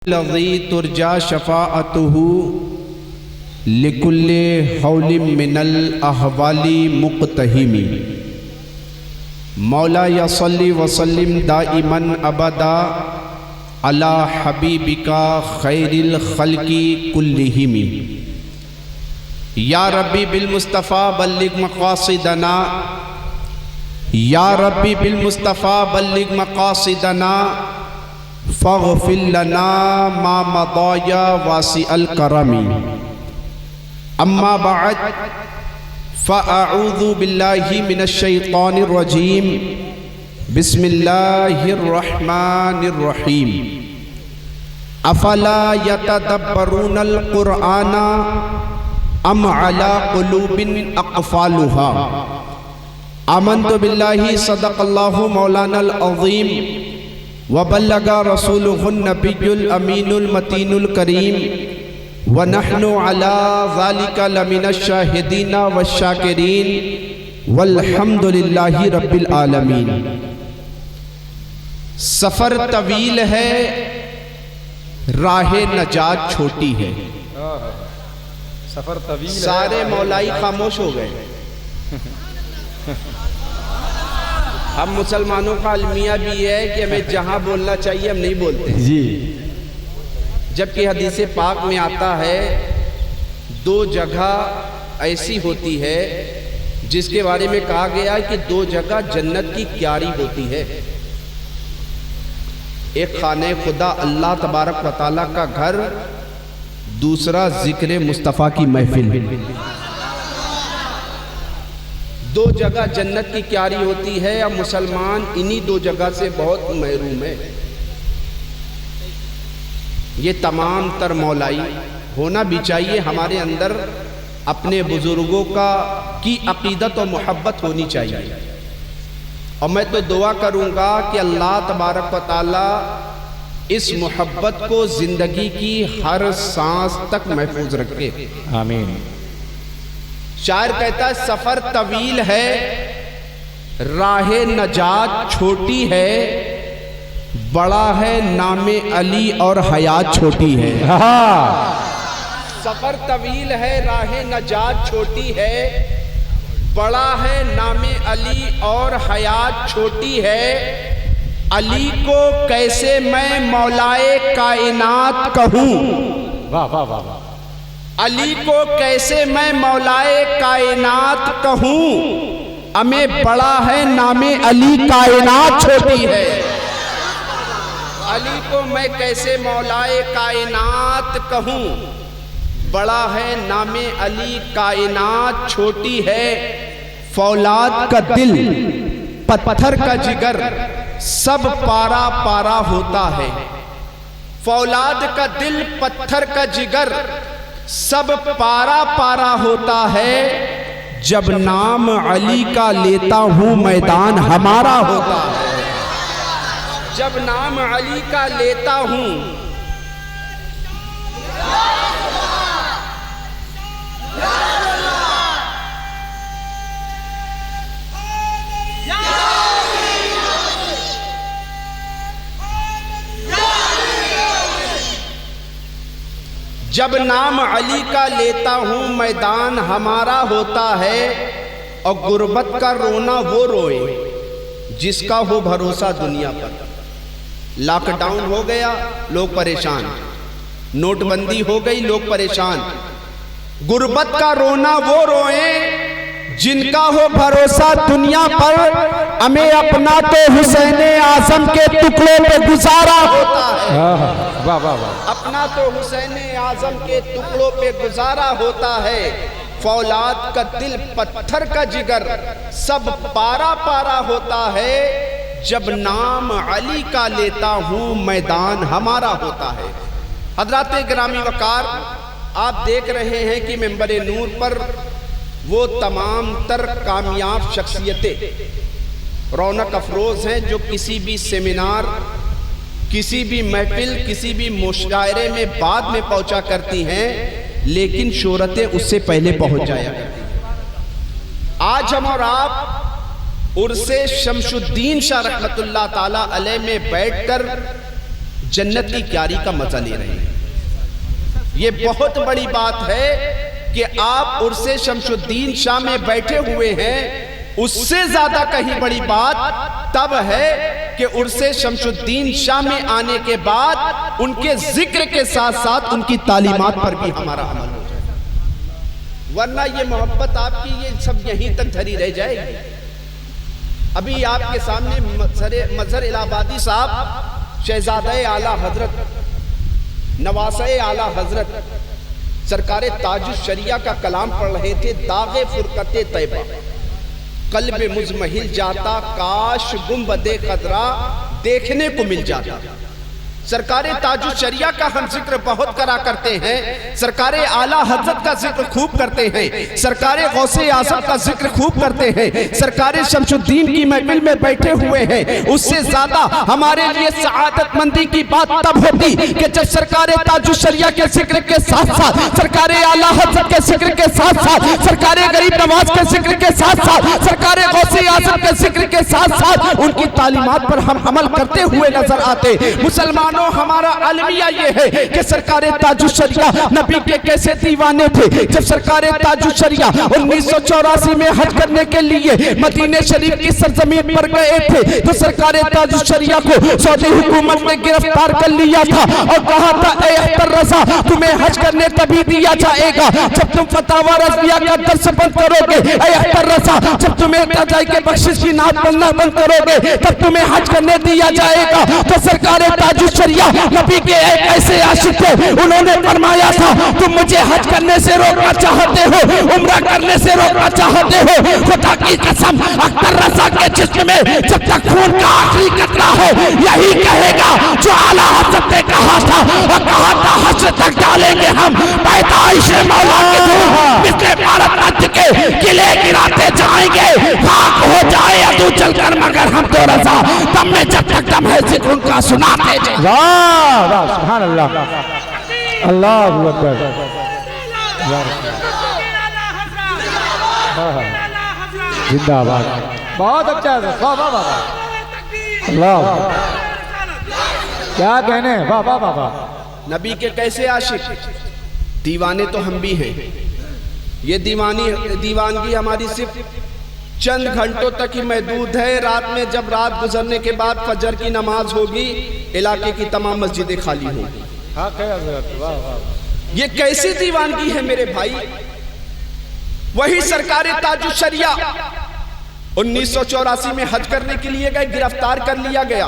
लज़ी तुरजा शफ़ाअतुहु लिकुल्ले हौलिम मिनल अहवाली मुक़तहिमी। मौला या सल्ली वसल्लिम दाइमन अबदा अला हबीबिका खैरिल खल्की कुल्लिहिमी। या रब्बी बिल मुस्तफ़ा बल्लिग मक़ासिदना, या रब्बी बिल मुस्तफ़ा बल्लिग मक़ासिदना फ़ग़फ़िर लना मा मदाया वासिअल करमी। अम्मा बअद फ़अऊज़ु बिल्लाहि मिनश शैतानिर रजीम। बिस्मिल्लाहिर रहमानिर रहीम। अफ़ला यतदब्बरूनल क़ुरआना अम अला क़ुलूबिन अक़फ़ालुहा। आमन्तु बिल्लाहि सदक़ल्लाहु मौलानल अज़ीम व बल्लगा रसूलुहुन नबियुल अमीनुल मतीनुल करीम व नहनु अला ज़ालिका लमिनश शाहिदीना वश्शाकिरीन वल्हम्दुलिल्लाहि रब्बिल आलमीन। सफ़र तवील है, राह नजात छोटी है। सफर तवील है। सारे मौलाई खामोश हो गए। हम मुसलमानों का अलमिया भी है कि हमें जहाँ बोलना चाहिए हम नहीं बोलते जी। जबकि हदीस पाक में आता है दो जगह ऐसी होती है जिसके बारे में कहा गया है कि दो जगह जन्नत की क्यारी होती है। एक खाने खुदा अल्लाह तबारक व तआला का घर, दूसरा जिक्र मुस्तफ़ा की महफिल। दो जगह जन्नत की क्यारी होती है। अब मुसलमान इन्हीं दो जगह से बहुत महरूम है। ये तमाम तर मौलाई होना भी चाहिए। हमारे अंदर अपने बुजुर्गों की अकीदत और मोहब्बत होनी चाहिए। और मैं तो दुआ करूँगा कि अल्लाह तबारक व तआला इस मोहब्बत को ज़िंदगी की हर सांस तक महफूज रखे। आमीन। शायर कहता है सफ़र तवील है, राह नजात छोटी है, बड़ा है नामे अली और हयात छोटी है। सफ़र तवील है, राह नजात छोटी है, बड़ा है नामे अली और हयात छोटी है। अली को कैसे मैं मौलाए कायनात कहूँ, वाह वाह वाह वाह। अली को कैसे मैं मौलाए कायनात कहूँ, हमें बड़ा है नामे अली कायनात छोटी है। अली को मैं कैसे मौलाए कायनात कहूँ, बड़ा है नामे अली कायनात छोटी है। फौलाद का दिल पत्थर का जिगर सब पारा पारा होता है। फौलाद का दिल पत्थर का जिगर सब पारा पारा होता है। जब नाम अली का लेता हूँ मैदान हमारा होता है। जब नाम अली का लेता हूँ जब नाम अली का लेता हूँ मैदान हमारा होता है। और गुर्बत का रोना वो रोए जिसका हो भरोसा दुनिया पर। लॉकडाउन हो गया, लोग परेशान। नोटबंदी हो गई, लोग परेशान। गुर्बत का रोना वो रोए जिनका हो भरोसा दुनिया पर। हमें अपना तो हुसैन आज़म के टुकड़ों पे गुजारा होता है। वाह वाह वाह। अपना तो हुसैन आज़म के टुकड़ों पे गुजारा होता है। फौलाद का दिल पत्थर का जिगर सब पारा पारा होता है। जब नाम अली का लेता हूँ मैदान हमारा होता है। हज़रात गिरामी वक़ार, आप देख रहे हैं कि मिंबर नूर पर वो तमाम तर कामयाब शख्सियतें रौनक अफरोज़ हैं जो किसी भी सेमिनार, किसी भी महफिल, किसी भी मुशायरे में बाद में पहुंचा करती हैं, लेकिन शोहरतें उससे पहले पहुंच जाया करती हैं। आज हम और आप उर्से शमशुद्दीन शाह रहमतुल्लाह ताला अलैह में बैठकर जन्नत की क्यारी का मजा ले रहे हैं। ये बहुत बड़ी बात है कि आप उर्से शमशुद्दीन शाह में बैठे हुए हैं। उससे ज्यादा कहीं बड़ी बात तब है कि उर्से शमशुद्दीन शाह में आने के बाद उनके जिक्र के साथ साथ उनकी तालीमात पर भी हमारा अमल हो जाए, वरना ये मोहब्बत आपकी ये सब यहीं तक धरी रह जाएगी। अभी आपके सामने मजहर इलाहाबादी साहब शहजादे आला हजरत नवासे आला हजरत सरकारे ताजुश शरिया का कलाम पढ़ रहे थे। दागे फुरकते तैबा कल्ब मुजमहिल जाता, काश गुंबदे खदरा देखने को मिल जाता। सरकारे ताजुश शरिया का हम जिक्र बहुत करा करते हैं, सरकारे आला हजरत का जिक्र खूब करते हैं, सरकारे गौसे आज़म का जिक्र खूब करते हैं, सरकारे शमशुद्दीन की महफिल में बैठे हुए हैं। उससे ज्यादा हमारे लिए सआदतमंदी की बात तब होती कि जब सरकारे ताजुश शरिया के जिक्र के साथ साथ, सरकारे आला हजरत के जिक्र के साथ साथ, सरकारे गरीब नवाज के जिक्र के साथ साथ, सरकारे गौसे आज़म के जिक्र के साथ साथ उनकी तालीमात पर हम अमल करते हुए नजर आते। मुसलमान हमारा अलमिया ये है कि सरकारे ताजुश शरिया नबी के कैसे दीवाने थे। जब सरकारे ताजुश शरिया 1984 में हज करने के लिए मदीने शरीफ की सरजमीन पर गए थे तो सरकारे ताजुश शरिया को सऊदी हुकूमत ने गिरफ्तार कर लिया था और कहा था, ए अख्तर रज़ा, तुम्हें हज करने तभी दिया जाएगा जब तुम फतावा रज़विया का दर्स बंद करोगे। ए अख्तर रज़ा, जब तुम्हें रज़ाई के बख्शिश की नात पढ़ना बंद करोगे तब तुम्हें हज करने दिया जाएगा। तो सरकारे ताजुश नबी के एक ऐसे आशिक थे, उन्होंने फरमाया था, तुम मुझे हज करने से रोकना चाहते हो, उम्रा करने से रोकना चाहते हो, खुदा की कसम अख्तर रज़ा के जिस्म में जब तक खून का आखिरी कतरा हो यही कहेगा जो आला हज़रत ने कहा था, और कहा था हश्र तक डालेंगे हम पैदाइश मौला के धूम मिस्ले भारत राज्य के किले गिराते जाएंगे, खाक हो जाए अदू चलकर मगर हम तो रज़ा दम में जब तक दम है जिक्र उनका सुनाते जाए। वाह वाह, सुभान अल्लाह, अल्लाहु अकबर। जिंदाबाद, बहुत अच्छा है, वाह वाह वाह, अल्लाह क्या कहने, वाह वाह वाह वाह। नबी के कैसे आशिक, दीवाने तो हम भी हैं। ये दीवानगी हमारी सिर्फ चंद घंटों तक ही महदूद है। रात में जब रात गुजरने के बाद फजर की नमाज होगी, इलाके की तमाम मस्जिदें खाली होंगी। ये कैसी दीवानगी है मेरे भाई। वही सरकारे ताजुश शरिया 1984 में हज करने के लिए गए, गिरफ्तार कर लिया गया।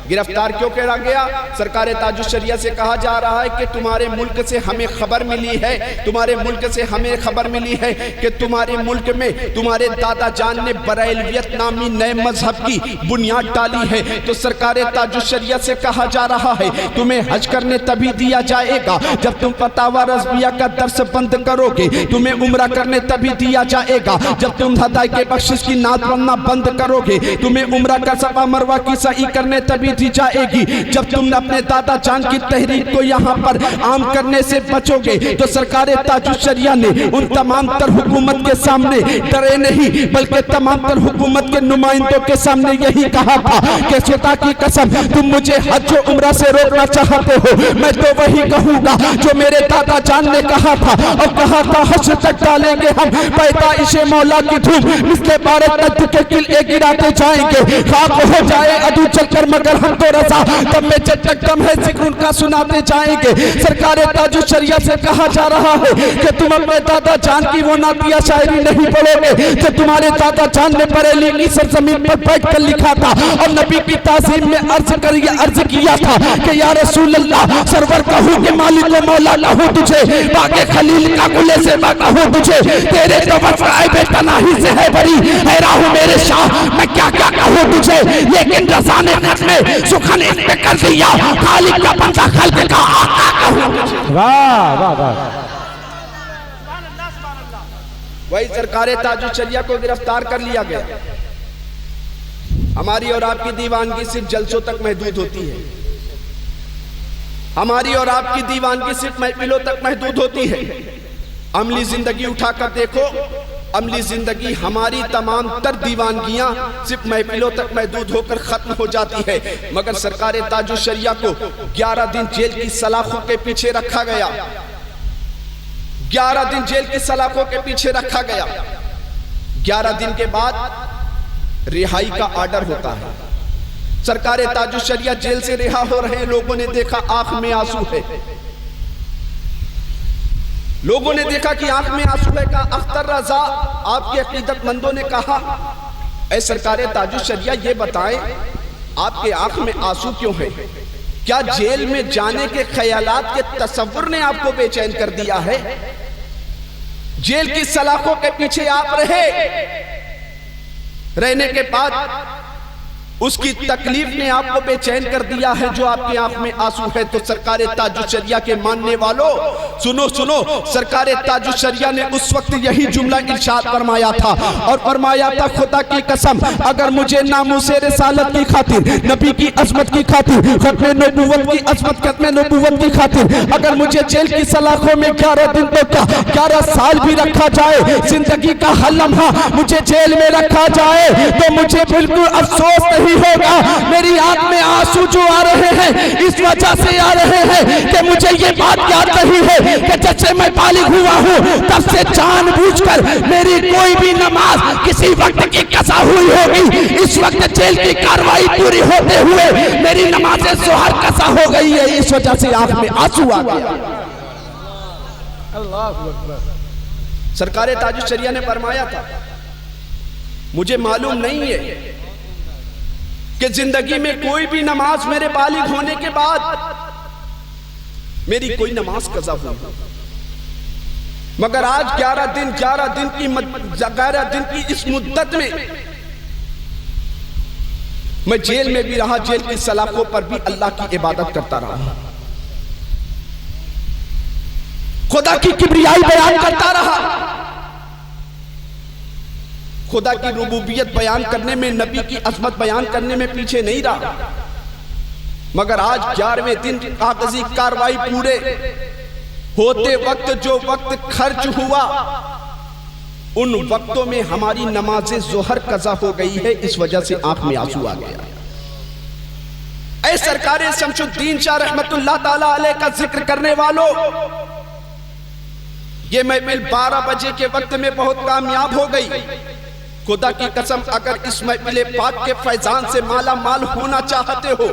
गिरफ्तार क्यों करा गया? सरकारे ताजुश शरिया से कहा जा रहा है कि तुम्हारे मुल्क से हमें खबर मिली है, तुम्हारे मुल्क से हमें खबर मिली है कि तुम्हारे मुल्क में तुम्हारे दादा जान ने बरेलवियत नामी नए मजहब की बुनियाद डाली है। तो सरकारे ताजुश शरिया से कहा जा रहा है तुम्हें हज करने तभी दिया जाएगा जब तुम फतावा रज़विया का दर्स बंद करोगे, तुम्हें उम्रा करने तभी दिया जाएगा जब तुम हदाई के बख्शिश की नात पढ़ना बंद करोगे, तुम्हें उम्रा का सफा मरवा की सही करने तभी दी जाएगी जब तुम अपने दादा जान की तहरीक को यहाँ पर आम करने से बचोगे। तो सरकारे ताजुश शरिया ने उन तमाम तर हुकूमत के सामने डरे नहीं बल्कि तमाम तर हुकूमत के नुमाइंदों के सामने यही कहा था कि खुदा की कसम तुम मुझे हज व उम्रा से रोकना चाहते हो, मैं तो वही कहूँगा जो मेरे दादा जान ने कहा था और कहा था हश्र तक डालेंगे हम पैदाइश मौला की धूम मिस्ले भारत राज्य के किले गिराते जाएंगे, खाक हो जाए अदू चलकर मगर हम तो रज़ा तब में जब तक दम है जिक्र उनका सुनाते जाएंगे। सरकारे ताजुश शरिया से कहा जा रहा है कि तुम अपने दादा जान की वो नातिया शायरी नहीं पढ़ोगे जो तुम्हारे दादा जान ने बरेली की सरजमीन पर बैठ कर लिखा था और नबी की ताज़ीम में अर्ज किया था कि या रसूल अल्लाह सरवर कहूँ कि मालिक व मौला कहूँ तुझे, बागे खलील का गुले से कहूँ तुझे, तेरे तो वफ़ाए बेतनाही से है बड़ी है राहू मेरे शाह, मैं क्या क्या कहूँ तुझे, लेकिन रज़ा ने खत में सुखन इस पे कर दिया खालिक का बंदा खल्क का आका कहूँ। वाह वाह वाह। वही सरकारे ताजुश शरिया को गिरफ्तार कर लिया गया। हमारी और आपकी दीवानगी सिर्फ जलसों तक महदूद होती है, हमारी और आपकी दीवानगी सिर्फ महफिलों तक महदूद होती है। अमली जिंदगी उठाकर देखो, अमली जिंदगी हमारी तमाम तर दीवानगियां सिर्फ महफिलों तक महदूद होकर खत्म हो जाती है, मगर सरकार ताजुश शरिया को 11 दिन जेल की सलाखों के पीछे रखा गया। 11 दिन जेल की सलाखों के पीछे रखा गया। 11 दिन के बाद रिहाई का आर्डर होता है। सरकार ताजुश शरिया जेल से रिहा हो रहे हैं। लोगों ने देखा आंख में आंसू है। लोगों ने देखा कि आंख में आंसू है। कहा अख्तर रजा, आपके अकीदतमंदों ने कहा, ऐ सरकार ताजुश शरिया ये बताएं आपके आंख में आंसू क्यों है? क्या जेल में जाने के ख्यालात के तसव्वुर ने आपको बेचैन कर दिया है? जेल की सलाखों के पीछे आप रहने के बाद उसकी तकलीफ ने आपको बेचैन कर दिया है जो आपकी आंख में आंसू है। तो सरकार ताजुश शरिया के मानने वालों सुनो सुनो, सरकार ताजुश शरिया ने उस वक्त यही जुमला इरशाद फरमाया था और फरमाया था, खुदा की कसम अगर मुझे नामूसे रिसालत की खातिर, नबी की अजमत की खातिर, खत्मे नबूवत की अजमत, खत्मे नबूवत की खातिर अगर मुझे जेल की सलाखों में 11 दिन तो क्या 11 साल भी रखा जाए, जिंदगी का हर लम्हा मुझे जेल में रखा जाए, तो मुझे बिल्कुल अफसोस नहीं होगा। मेरी आंख में आंसू जो आ रहे हैं इस वजह से आ रहे हैं कि मुझे ये बात याद नहीं है कि जब से मैं बालिग हुआ हूँ तब से जानबूझकर मेरी कोई भी नमाज किसी वक्त की कसा हुई होगी। इस वक्त जेल की कार्रवाई पूरी होते हुए मेरी नमाज़े ज़ोहर कसा हो गई है, इस वजह से आंख में आंसू आ गया। सरकार ताजुश शरिया ने फरमाया था, मुझे मालूम नहीं है कि जिंदगी में कोई भी नमाज मेरे बालिग होने के बाद मेरी कोई नमाज कज़ा हुई, मगर आज 11 दिन की इस मुद्दत में मैं जेल में भी रहा, जेल की सलाखों पर भी अल्लाह की इबादत करता रहा, खुदा की किब्रियाई बयान करता रहा, खुदा की रुबूबियत बयान करने में, नबी की अजमत बयान करने में पीछे नहीं रहा। मगर आज 11वें दिन कागजी कार्रवाई पूरे होते वक्त जो वक्त खर्च हुआ उन वक्तों में हमारी नमाज़े ज़ोहर कज़ा हो गई है, इस वजह से आंख में आंसू आ गया। ऐ सरकार शमशुद्दीन शाह रहमतुल्लाह ताला अलैह का जिक्र करने वालों, ये महफिल 12 बजे के वक्त में बहुत कामयाब हो गई। खुदा की कसम अगर इस महफिल पाक के फैजान से माला माल होना चाहते हो,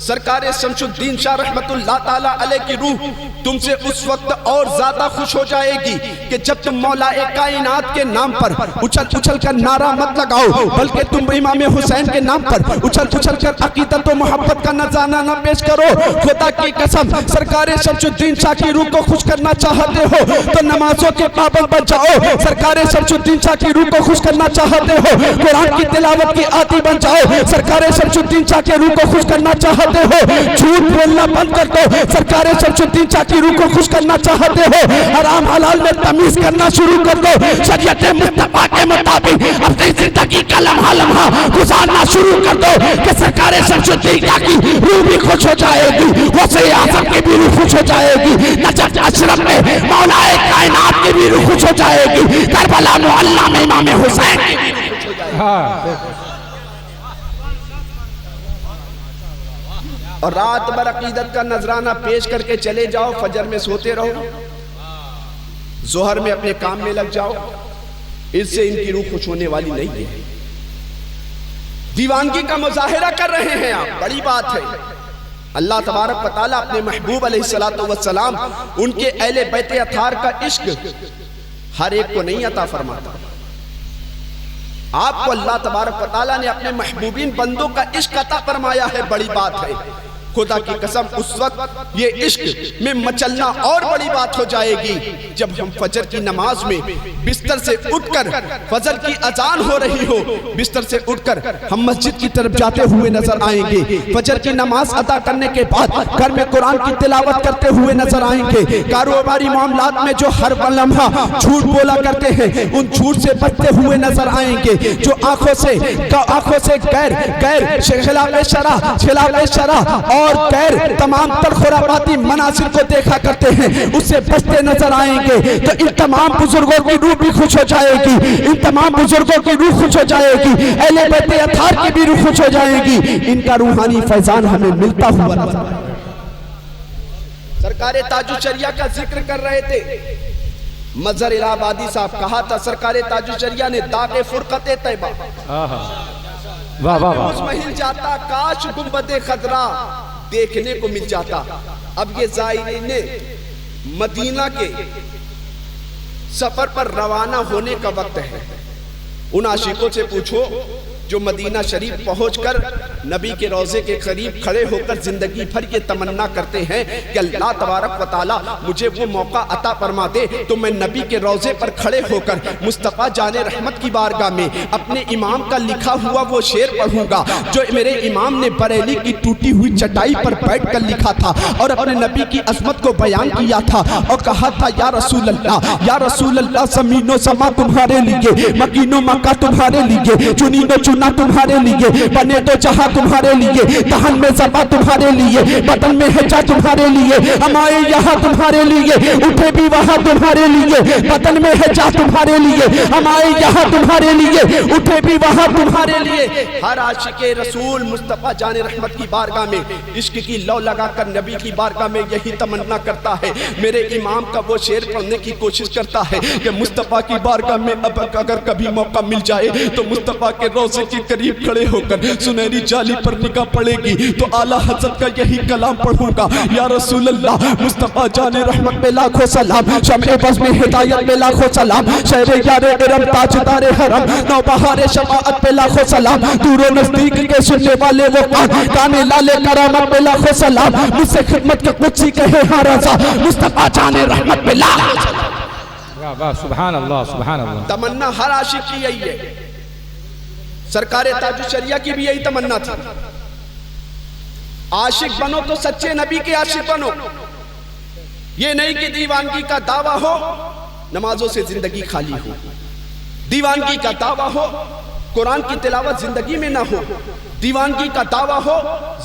सरकार शमशुद्दीन शाह रहमतुल्लाह ताला अलैह की रूह तुमसे उस वक्त और ज्यादा खुश हो जाएगी कि जब तुम मौलाए कायनात के नाम पर उछल उछल कर नारा मत लगाओ, बल्कि तुम इमाम हुसैन के नाम पर उछल उछल कर अकीदत और मोहब्बत का नज़ारा न पेश करो। खुदा की कसम सरकार शमशुद्दीन शाह की रूह को खुश करना चाहते हो तो नमाजों के पाबंद बन जाओ। सरकार शमशुद्दीन शाह की रूह को खुश करना चाहते हो, कुरान की तिलावत की आदी बन जाओ। सरकार शमशुद्दीन शाह के रूह को खुश करना चाहते हो, झूठ बोलना बंद कर दो। सरकार शमशुद्दीन शाह की रूह को खुश करना चाहते हो, हराम हलाल में तमीज करना शुरू कर दो। शरीयत मुस्तफा के मुताबिक अपनी जिंदगी का लम्हा लम्हा गुजारना शुरू कर दो कि सरकार शमशुद्दीन शाह की रूह भी खुश हो जाएगी, गौसे आज़म की भी रूह खुश हो जाएगी, नजफ अशरफ में मौलाए कायनात की भी रूह खुश हो जाएगी, करबला मोहल्ला में इमाम हुसैन की भी रूह खुश हो जाएगी। और रात भर अकीदत का नजराना पेश करके चले जाओ, फजर में सोते रहो, जोहर में अपने काम में लग जाओ, इससे इनकी रूह खुश होने वाली नहीं है। दीवानगी का मुजाहिरा कर रहे हैं आप, बड़ी बात है। अल्लाह तबारक व तआला अपने महबूब अलैहिस्सलातु वस्सलाम, उनके अहले बैत अतार का इश्क हर एक को नहीं अता फरमाता। आपको अल्लाह तबारक व तआला ने अपने महबूबीन बंदों का इश्क अता फरमाया है, बड़ी बात है। खुदा की कसम उस वक्त ये इश्क में मचलना और बड़ी बात हो जाएगी जब हम फजर की नमाज में बिस्तर से उठकर, फजर की अजान हो रही हो, बिस्तर से उठकर हम मस्जिद की तरफ जाते हुए नजर आएंगे। फजर की नमाज अदा करने के बाद घर में कुरान की तिलावत करते हुए नजर आएंगे। कारोबारी मामलात में जो हर लम्हा झूठ बोला करते हैं उन झूठ से बचते हुए नजर आएंगे। जो आंखों से खिलाफ शरा और और गैर तमाम तलखुराबाती मनासिर को देखा करते हैं, उससे बचते नजर आएंगे तो इन तमाम बुजुर्गों की रूह भी खुश हो जाएगी, इन तमाम बुजुर्गों की रूह खुश हो जाएगी, अहले बैत अताहर की भी रूह खुश हो जाएगी। इनका रूहानी फैजान हमें मिलता हुआ नजर आएगा। सरकारे ताजुशरिया का जिक्र कर रहे थे, मजहर इलाहाबादी साहब कहा था सरकारे ताजुशरिया ने दागे फुरकते तैयबा वाह वाह वाह मुजमहिल जाता, काश गुंबदे खजरा देखने को मिल जाता। अब ये ज़ायरीन मदीना के सफर पर रवाना होने का वक्त है। उन आशिकों से पूछो जो मदीना शरीफ पहुंचकर नबी के रोज़े के करीब खड़े होकर जिंदगी भर ये तमन्ना करते हैं कि अल्लाह तबारक व तआला मुझे वो मौका अता फरमा दे तो मैं नबी के रोज़े पर खड़े होकर मुस्तफ़ा जाने रहमत की बारगाह में अपने इमाम का लिखा हुआ वो शेर पढ़ूंगा जो मेरे इमाम ने बरेली की टूटी हुई चटाई पर बैठ कर लिखा था और अपने नबी की अजमत को बयान किया था और कहा था या रसूल अल्लाह ज़मीनो समा तुम्हारे लिए, मकीनो मक्का तुम्हारे लिए, चुनीनो चुना तुम्हारे लिए, बने तो जहां तुम्हारे लिए, दहन में ज़बा तुम्हारे लिए, बदन में हिजा तुम्हारे लिए, हम आए यहाँ तुम्हारे लिए, उठे भी वहां तुम्हारे लिए, बदन में हिजा तुम्हारे लिए, हम आए यहाँ तुम्हारे लिए, उठे भी वहां तुम्हारे लिए। हर आशिके रसूल मुस्तफ़ा जाने रहमत की बारगाह में इश्क की लौ लगाकर नबी की बारगाह में यही तमन्ना करता है, मेरे इमाम का वो शेर पढ़ने की कोशिश करता है कि मुस्तफ़ा की बारगाह में अब अगर कभी मौका मिल जाए तो मुस्तफ़ा के रोज़े के करीब खड़े होकर सुनहरी जाली पर निगाह पड़ेगी तो आला हज़रत का यही कलाम पढ़ूंगा, या रसूल अल्लाह मुस्तफ़ा जाने रहमत पे लाखों सलाम, शम्ए बज़्म में हिदायत पे लाखों सलाम, शहरे यारे इरम ताजदारे हरम, नौबहारे शफाअत पे लाखों सलाम, दूरो नज़दीक के सुनने वाले वो काने लाले करामत पे लाखों सलाम, मुझसे खिदमत के कुदसी कहे हाँ रज़ा, मुस्तफ़ा जाने रहमत पे लाखों सलाम। वाह वाह सुभान अल्लाह सुभान अल्लाह। तमन्ना हर आशिक की यही है, सरकारे ताजुशरिया की भी यही तमन्ना थी। आशिक बनो तो सच्चे नबी के आशिक बनो, ये नहीं कि दीवानगी का दावा हो नमाजों से जिंदगी खाली हो, दीवानगी का दावा हो कुरान की तिलावत जिंदगी में ना हो, दीवानगी का दावा हो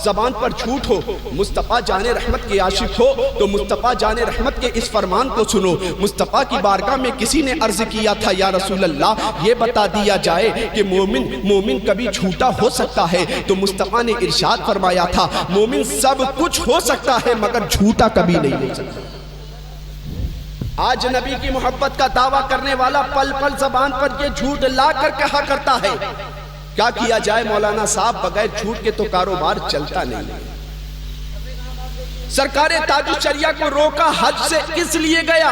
जबान पर झूठ हो। मुस्तफ़ा जाने रहमत के आशिक हो तो मुस्तफ़ा जाने रहमत के इस फरमान को सुनो। मुस्तफ़ा की बारगाह में किसी ने अर्ज किया था या रसूल अल्लाह ये बता दिया जाए कि मोमिन कभी झूठा हो सकता है, तो मुस्तफ़ा ने इरशाद फरमाया था मोमिन सब कुछ हो सकता है मगर झूठा कभी नहीं हो सकता। आज नबी की मोहब्बत का दावा करने वाला पल पल जबान पर ये झूठ ला कर कहा करता है। क्या किया जाए मौलाना साहब, बगैर झूठ के तो कारोबार चलता नहीं। सरकारे ताजुशरिया को रोका हज से किस लिए गया?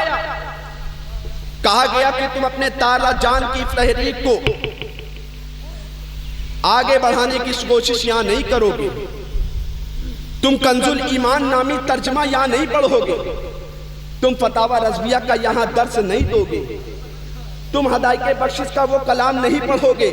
कहा गया कि तुम अपने ताला जान की तहरीक को आगे बढ़ाने की कोशिश यहां नहीं करोगे, तुम कंजुल ईमान नामी तर्जमा यहां नहीं पढ़ोगे, तुम फतावा रज़विया का यहां दर्स नहीं दोगे, तुम हदायत बख्शिश का वो कलाम नहीं पढ़ोगे।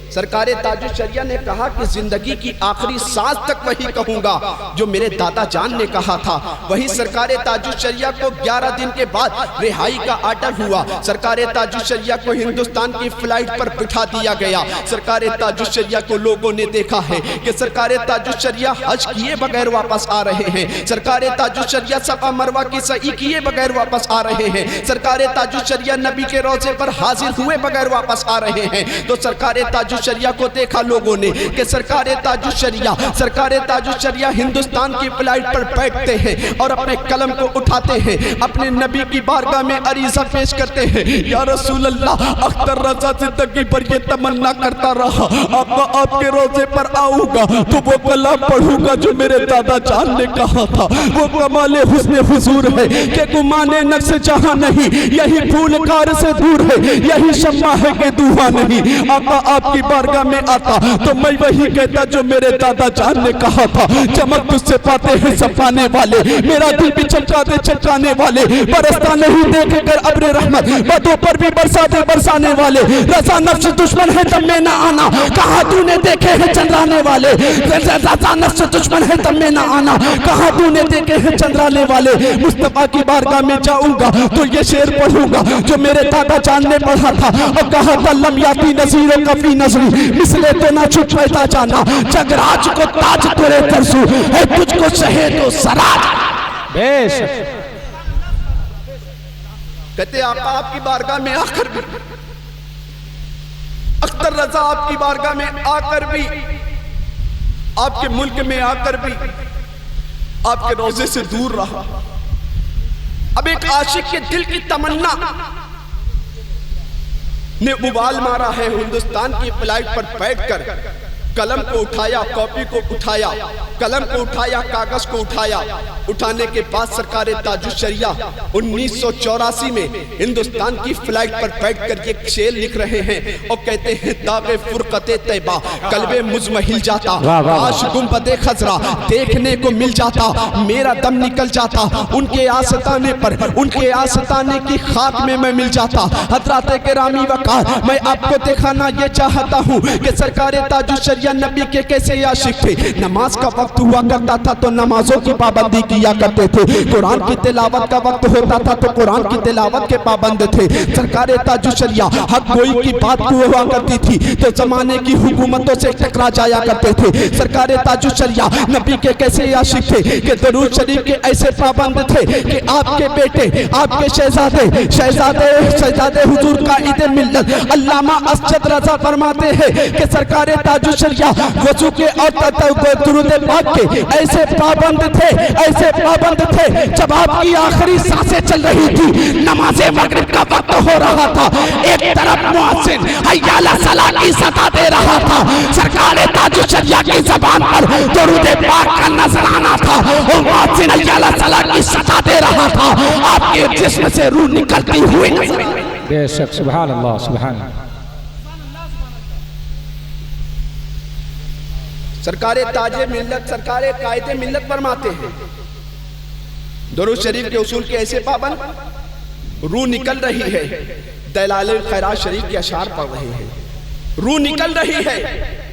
सरकारे ताजुशरिया ने कहा कि जिंदगी की आखिरी सांस तक वही कहूंगा जो मेरे दादा जान ने कहा था। वही सरकारे ताजुशरिया को 11 दिन के बाद रिहाई का आर्डर हुआ। सरकारे ताजुशरिया को हिंदुस्तान की फ्लाइट पर बिठा दिया गया। सरकारे ताजुशरिया को लोगों ने देखा है कि सरकारे ताजुशरिया हज किए बगैर वापस आ रहे हैं। सरकारे ताजुशरिया सफा मरवा की सई किए बगैर वापस आ रहे हैं। सरकारे ताजुशरिया नबी के रोजे पर हाजिर हुए बगैर वापस आ रहे हैं। तो सरकारे ताजुशरिया को देखा लोगों ने कि सरकारे ताजुशरिया हिंदुस्तान की फ्लाइट पर बैठते हैं और अपने कलम को उठाते हैं, अपने नबी की बारगाह में अरीज़ा पेश करते हैं, या रसूल अल्लाह अख्तर रज़ा जिंदगी पर ये तमन्ना करता रहा आका आपके रोजे पर आऊंगा तो वो कलाम पढ़ूंगा जो मेरे दादा जान ने कहा था। वो कमाले हुस्न हुजूर है कि गुमाने नक्श जहां नहीं, यही फूलकार से दूर है, यही शम्मा है कि धुआं नहीं। आका आपकी बारगाह में आता तो मैं वही कहता जो मेरे दादा जान ने कहा था। चमक तुझसे पाते हैं सफाने वाले, मेरा दिल भी चमकाते चमकाने वाले, बरसता नहीं देख कर अब्र रहमत, बदों पर भी बरसाते बरसाने वाले। रज़ा नफ्स दुश्मन है तब में ना आना, कहा तूने देखे हैं चंद्राने वाले। रज़ा नफ्स दुश्मन है तब में ना आना, कहा तूने देखे हैं चंद्राने वाले। मुस्तफ़ा की बारगाह में जाऊंगा तो ये शेर पढ़ूंगा जो मेरे दादा जान ने पढ़ा था और कहा था लम याती नज़ीर कफी नज़री, इसलिए तो ना छुप पैदा जाना, जगराज को ताज तेरे तरसू है, तुझको सहे तो सराज। बेशक कहते आका आपकी बारगाह में आकर भी, अख्तर रजा आपकी बारगाह में आकर भी, आपके मुल्क में आकर भी आपके रोजे से दूर रहा। अब एक आशिक के दिल की तमन्ना ने उबाल मारा है। हिंदुस्तान की फ्लाइट पर बैठकर कलम को उठाया, कॉपी को उठाया, कलम को उठाया, कागज को उठाया। उठाने के बाद सरकार ताजुश्शरिया 1984 में हिंदुस्तान की फ्लाइट पर बैठकर ये शेर लिख रहे हैं और कहते हैं दावे फुरकते तैबा कल्बे मुजमहिल जाता, आश गुंबदे खजरा देखने को मिल जाता, मेरा दम निकल जाता उनके आस्ताने पर, उनके आस्ताने की खाक में मैं मिल जाता। हजरात किरामी वकार, मैं आपको दिखाना ये चाहता हूँ कि सरकार ताजुश्शरिया नबी के कैसे आशिक थे। नमाज का वक्त हुआ करता था तो नमाजों की पाबंदी किया करते थे, कुरान की तिलावत का वक्त होता था तो कुरान की तिलावत के पाबंद थे। सरकार ताजुश्शरिया हक गोई की बात हुआ करती थी तो जमाने की हुकूमतों से टकरा जाया करते थे। सरकार ताजुश्शरिया नबी के कैसे आशिक थे कि दरूद शरीफ के ऐसे पाबंद थे कि आपके बेटे, आपके शहजादे हुजूर का ईद मिल्लत अल्लामा असद रजा फरमाते हैं कि सरकार ताजुश्शरिया वजू के और दुरूद पाक के ऐसे पाबंद थे, ऐसे पाबंद थे। जब आपकी आखिरी सांसें चल रही थी, नमाज़े मगरिब का वक्त हो रहा था, एक तरफ मुअज्जिन हय्या अला सलाह की सदा दे रहा था, सरकार ताजुश्शरिया की ज़बान पर दुरूद पाक का नजराना था, वो मुअज्जिन हय्या अला सलाह की सदा दे रहा था, आपके जिस्म से रूह निकलती हुई। बेशक सुभान अल्लाह सुभान। सरकारे ताजे मिल्लत, सरकारे कायदे मिल्लत फरमाते हैं दुरूद शरीफ के उसूल के ऐसे पाबंद, रूह निकल रही है। दलाल खैरात शरीफ के अशार पढ़ रहे हैं, रूह निकल रही है।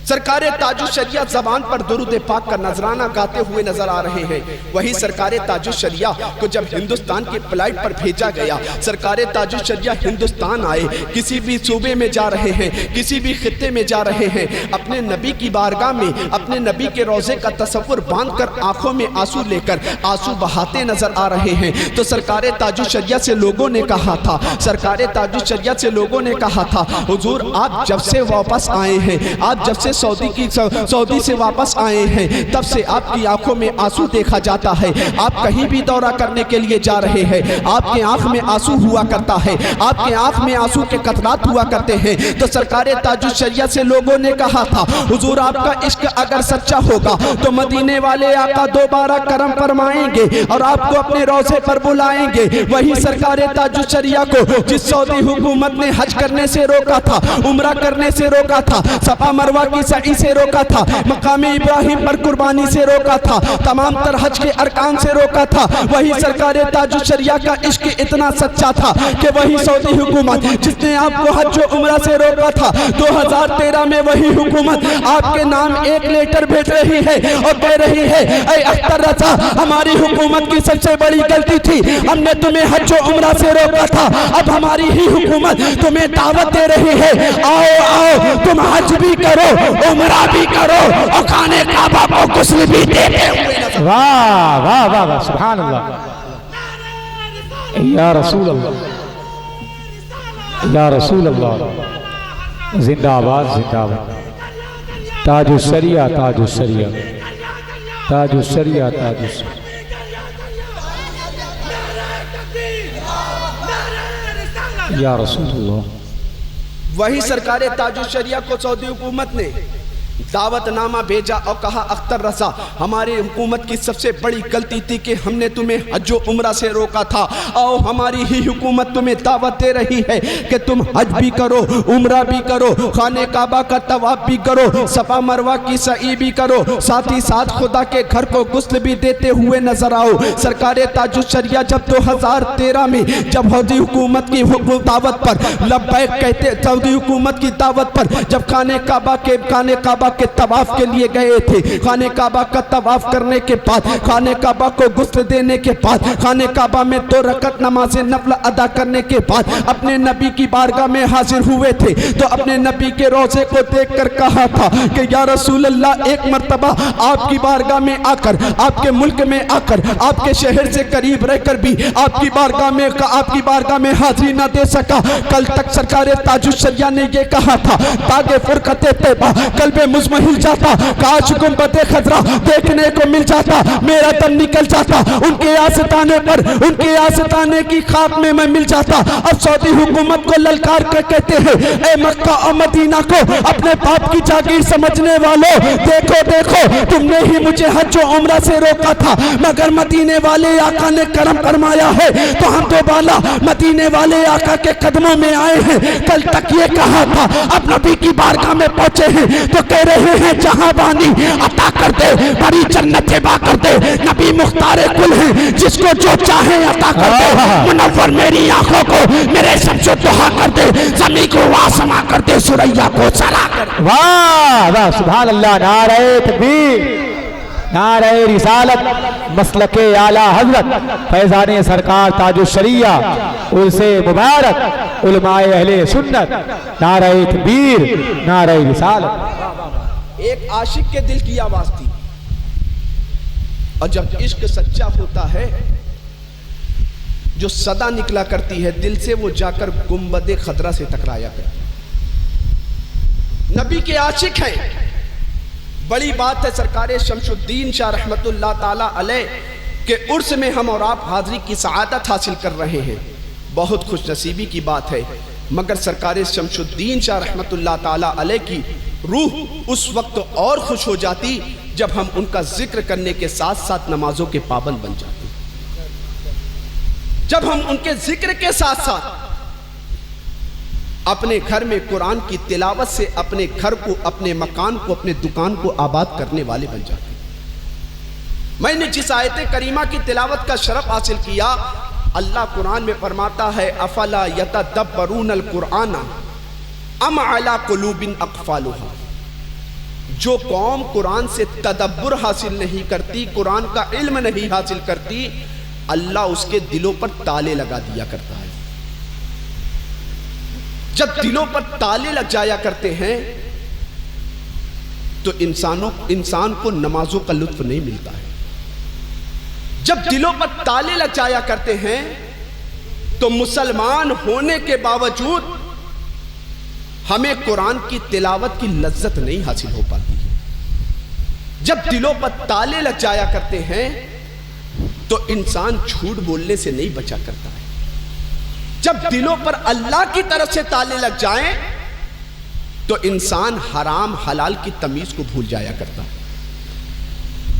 सरकारे ताजुश्शरिया जबान पर दुरूद पाक का नजराना गाते हुए नजर आ रहे हैं। वही सरकारे ताजुश्शरिया को जब हिंदुस्तान की फ्लाइट पर भेजा गया, सरकारे ताजुश्शरिया हिंदुस्तान आए, किसी भी सूबे में जा रहे हैं, किसी भी खित्ते में जा रहे हैं, अपने नबी की बारगाह में अपने नबी के रोजे का तसव्वुर बांधकर आंखों में आंसू लेकर आंसू बहाते नजर आ रहे हैं। तो सरकारे ताजुश्शरिया से लोगों ने कहा था, सरकारे ताजुश्शरिया से लोगों ने कहा था, हुजूर आप जब से वापस आए हैं, आप जब से सऊदी से वापस आए हैं, तब से आपकी आंखों में आंसू देखा जाता है। आप कहीं भी दौरा करने के लिए जा रहे हैं, आपके आंख में आंसू हुआ करता है, आपके आंख में आंसू के कतरात हुआ करते हैं। तो सरकारे ताजुश्शरिया से लोगों ने कहा था, हुजूर आपका इश्क अगर सच्चा होगा तो मदीने वाले आका दोबारा करम फरमाएंगे और आपको अपने रोजे पर बुलाएंगे। वही सरकारे ताजुश्शरिया को जिस सऊदी हुकूमत ने हज करने से रोका था, उम्रा करने से रोका था, सफा मरवा की सई से रोका था, मकामे इब्राहिम पर कुर्बानी से रोका था, तमाम तर हज के अरकान से रोका था, वही सरकारे ताजुश्शरिया का इश्क इतना सच्चा था कि वही सऊदी हुकूमत जिसने आपको हज और उम्रा से रोका था, 2013 में वही हुकूमत आपके नाम एक लेटर भेज रही है और कह रही है, ऐ अख्तर रजा हमारी हुकूमत की सबसे बड़ी गलती थी, हमने तुम्हें हज और उम्रा से रोका था, अब हमारी ही हुकूमत तुम्हें दावत दे रही है, आओ आओ तुम हज भी करो, उम्रा भी करो और खाने काबा को गुस्ल भी देते हुए। वाह वाह वाह वाह सुभान अल्लाह, या रसूल अल्लाह, या रसूल अल्लाह, जिंदाबाद जिंदाबाद। ताजुश्शरिया ताजुश्शरिया ताजुश्शरिया ताजुश्शरिया। या रसूल अल्लाह। वही सरकारे ताजुश्शरिया को सऊदी हुकूमत ने दावतनामा भेजा और कहा, अख्तर रजा हमारी हुकूमत की सबसे बड़ी गलती थी कि हमने तुम्हें हज और उम्रा से रोका था, और हमारी ही हुकूमत तुम्हें दावत दे रही है कि तुम हज भी करो, उम्रा भी करो, खाने काबा का तवाफ भी करो, सफा मरवा की सई भी करो, साथ ही साथ खुदा के घर को गुस्ल भी देते हुए नजर आओ। सरकारे ताजुश्शरिया जब 2013 में जब सऊदी हुकूमत की दावत पर लब्बैक कहते, सऊदी हुकूमत की दावत पर जब खाने काबा काबा के तवाफ के लिए गए थे। खाने काबा का तवाफ करने के बाद, खाने काबा को गुस्ल देने के बाद, खाने काबा में 2 रकत नमाज नफल अदा करने के बाद अपने नबी की बारगाह में हाजिर हुए थे। तो अपने नबी के रोज़े को देखकर कहा था कि या रसूल अल्लाह, एक मर्तबा आपकी बारगाह में आकर, आपके मुल्क में आकर, आपके शहर से करीब रहकर भी आपकी बारगाह में हाजिरी ना दे सका। कल तक सरकार ताजुश्शरिया ने ये कहा था, तागे फुरकते तैबा कल्बे मुज़महिल जाता, काश गुंबदे खजरा देखने को मिल जाता, मेरा दम निकल जाता, उनके आस्ताने पर, उनके आस्ताने की खाक में मैं मिल जाता। अब सऊदी हुकूमत को ललकार कर कहते हैं, ए मक्का और मदीना को अपने बाप की जागीर समझने वालों, देखो देखो, तुमने ही मुझे हज और उम्रा से रोका था, मगर मदीने वाले आका ने करम फरमाया है तो हम दोबारा मदीने वाले आका के कदमों में आए हैं। कल तक ये कहा था, अब नबी की बारगाह में पहुंचे हैं तो कह रहे हैं जहां बानी अता कर दे, बड़ी जन्नत बा कर दे, नबी मुख्तारे कुल है, जिसको जो चाहे अता कर दे, मुनव्वर मेरी आंखों को मेरे शम्सो दुहा कर दे, ज़मीन को वासमा कर दे, सुरैया को चला कर। वाह वाह, सुभान अल्लाह, नारे तकबीर, नारे रिसालत, मसलके आला हजरत फैजाने सरकार ताजुश्शरिया, उनसे मुबारक उलमाए अहले सुन्नत, नारे तकबीर, नारे रिसालत। एक आशिक के दिल की आवाज थी, और जब इश्क सच्चा होता है जो सदा निकला करती है दिल से, वो जाकर गुंबदे खदरा से टकराया करती है। नबी के आशिक हैं, बड़ी बात है। सरकारे शमशुद्दीन शाह रहमतुल्लाह ताला अलैह के उर्स में हम और आप हाजिरी की सआदत हासिल कर रहे हैं, बहुत खुश नसीबी की बात है। मगर सरकारे शमशुद्दीन शाह रहमतुल्लाह ताला अलैह की रूह उस वक्त और खुश हो जाती जब हम उनका जिक्र करने के साथ साथ नमाजों के पाबंद बन जाते, जब हम उनके जिक्र के साथ साथ अपने घर में कुरान की तिलावत से अपने घर को, अपने मकान को, अपने दुकान को आबाद करने वाले बन जाते। मैंने जिस आयत करीमा की तिलावत का शरफ हासिल किया, अल्लाह कुरान में फरमाता है, अफला यतदब्बरूनल कुराना अम अला कुलूबिन अक़फ़ालुहा। जो कौम कुरान से तदब्बुर हासिल नहीं करती, कुरान का इल्म नहीं हासिल करती, अल्लाह उसके दिलों पर ताले लगा दिया करता है। जब दिलों पर ताले लग जाया करते हैं तो इंसान को नमाजों का लुत्फ नहीं मिलता है। जब दिलों पर ताले लग जाया करते हैं तो मुसलमान होने के बावजूद हमें कुरान की तिलावत की लज्जत नहीं हासिल हो पाती है। जब दिलों पर ताले लग जाया करते हैं तो इंसान झूठ बोलने से नहीं बचा करता है। जब दिलों पर अल्लाह की तरफ से ताले लग जाएं तो इंसान हराम हलाल की तमीज को भूल जाया करता है।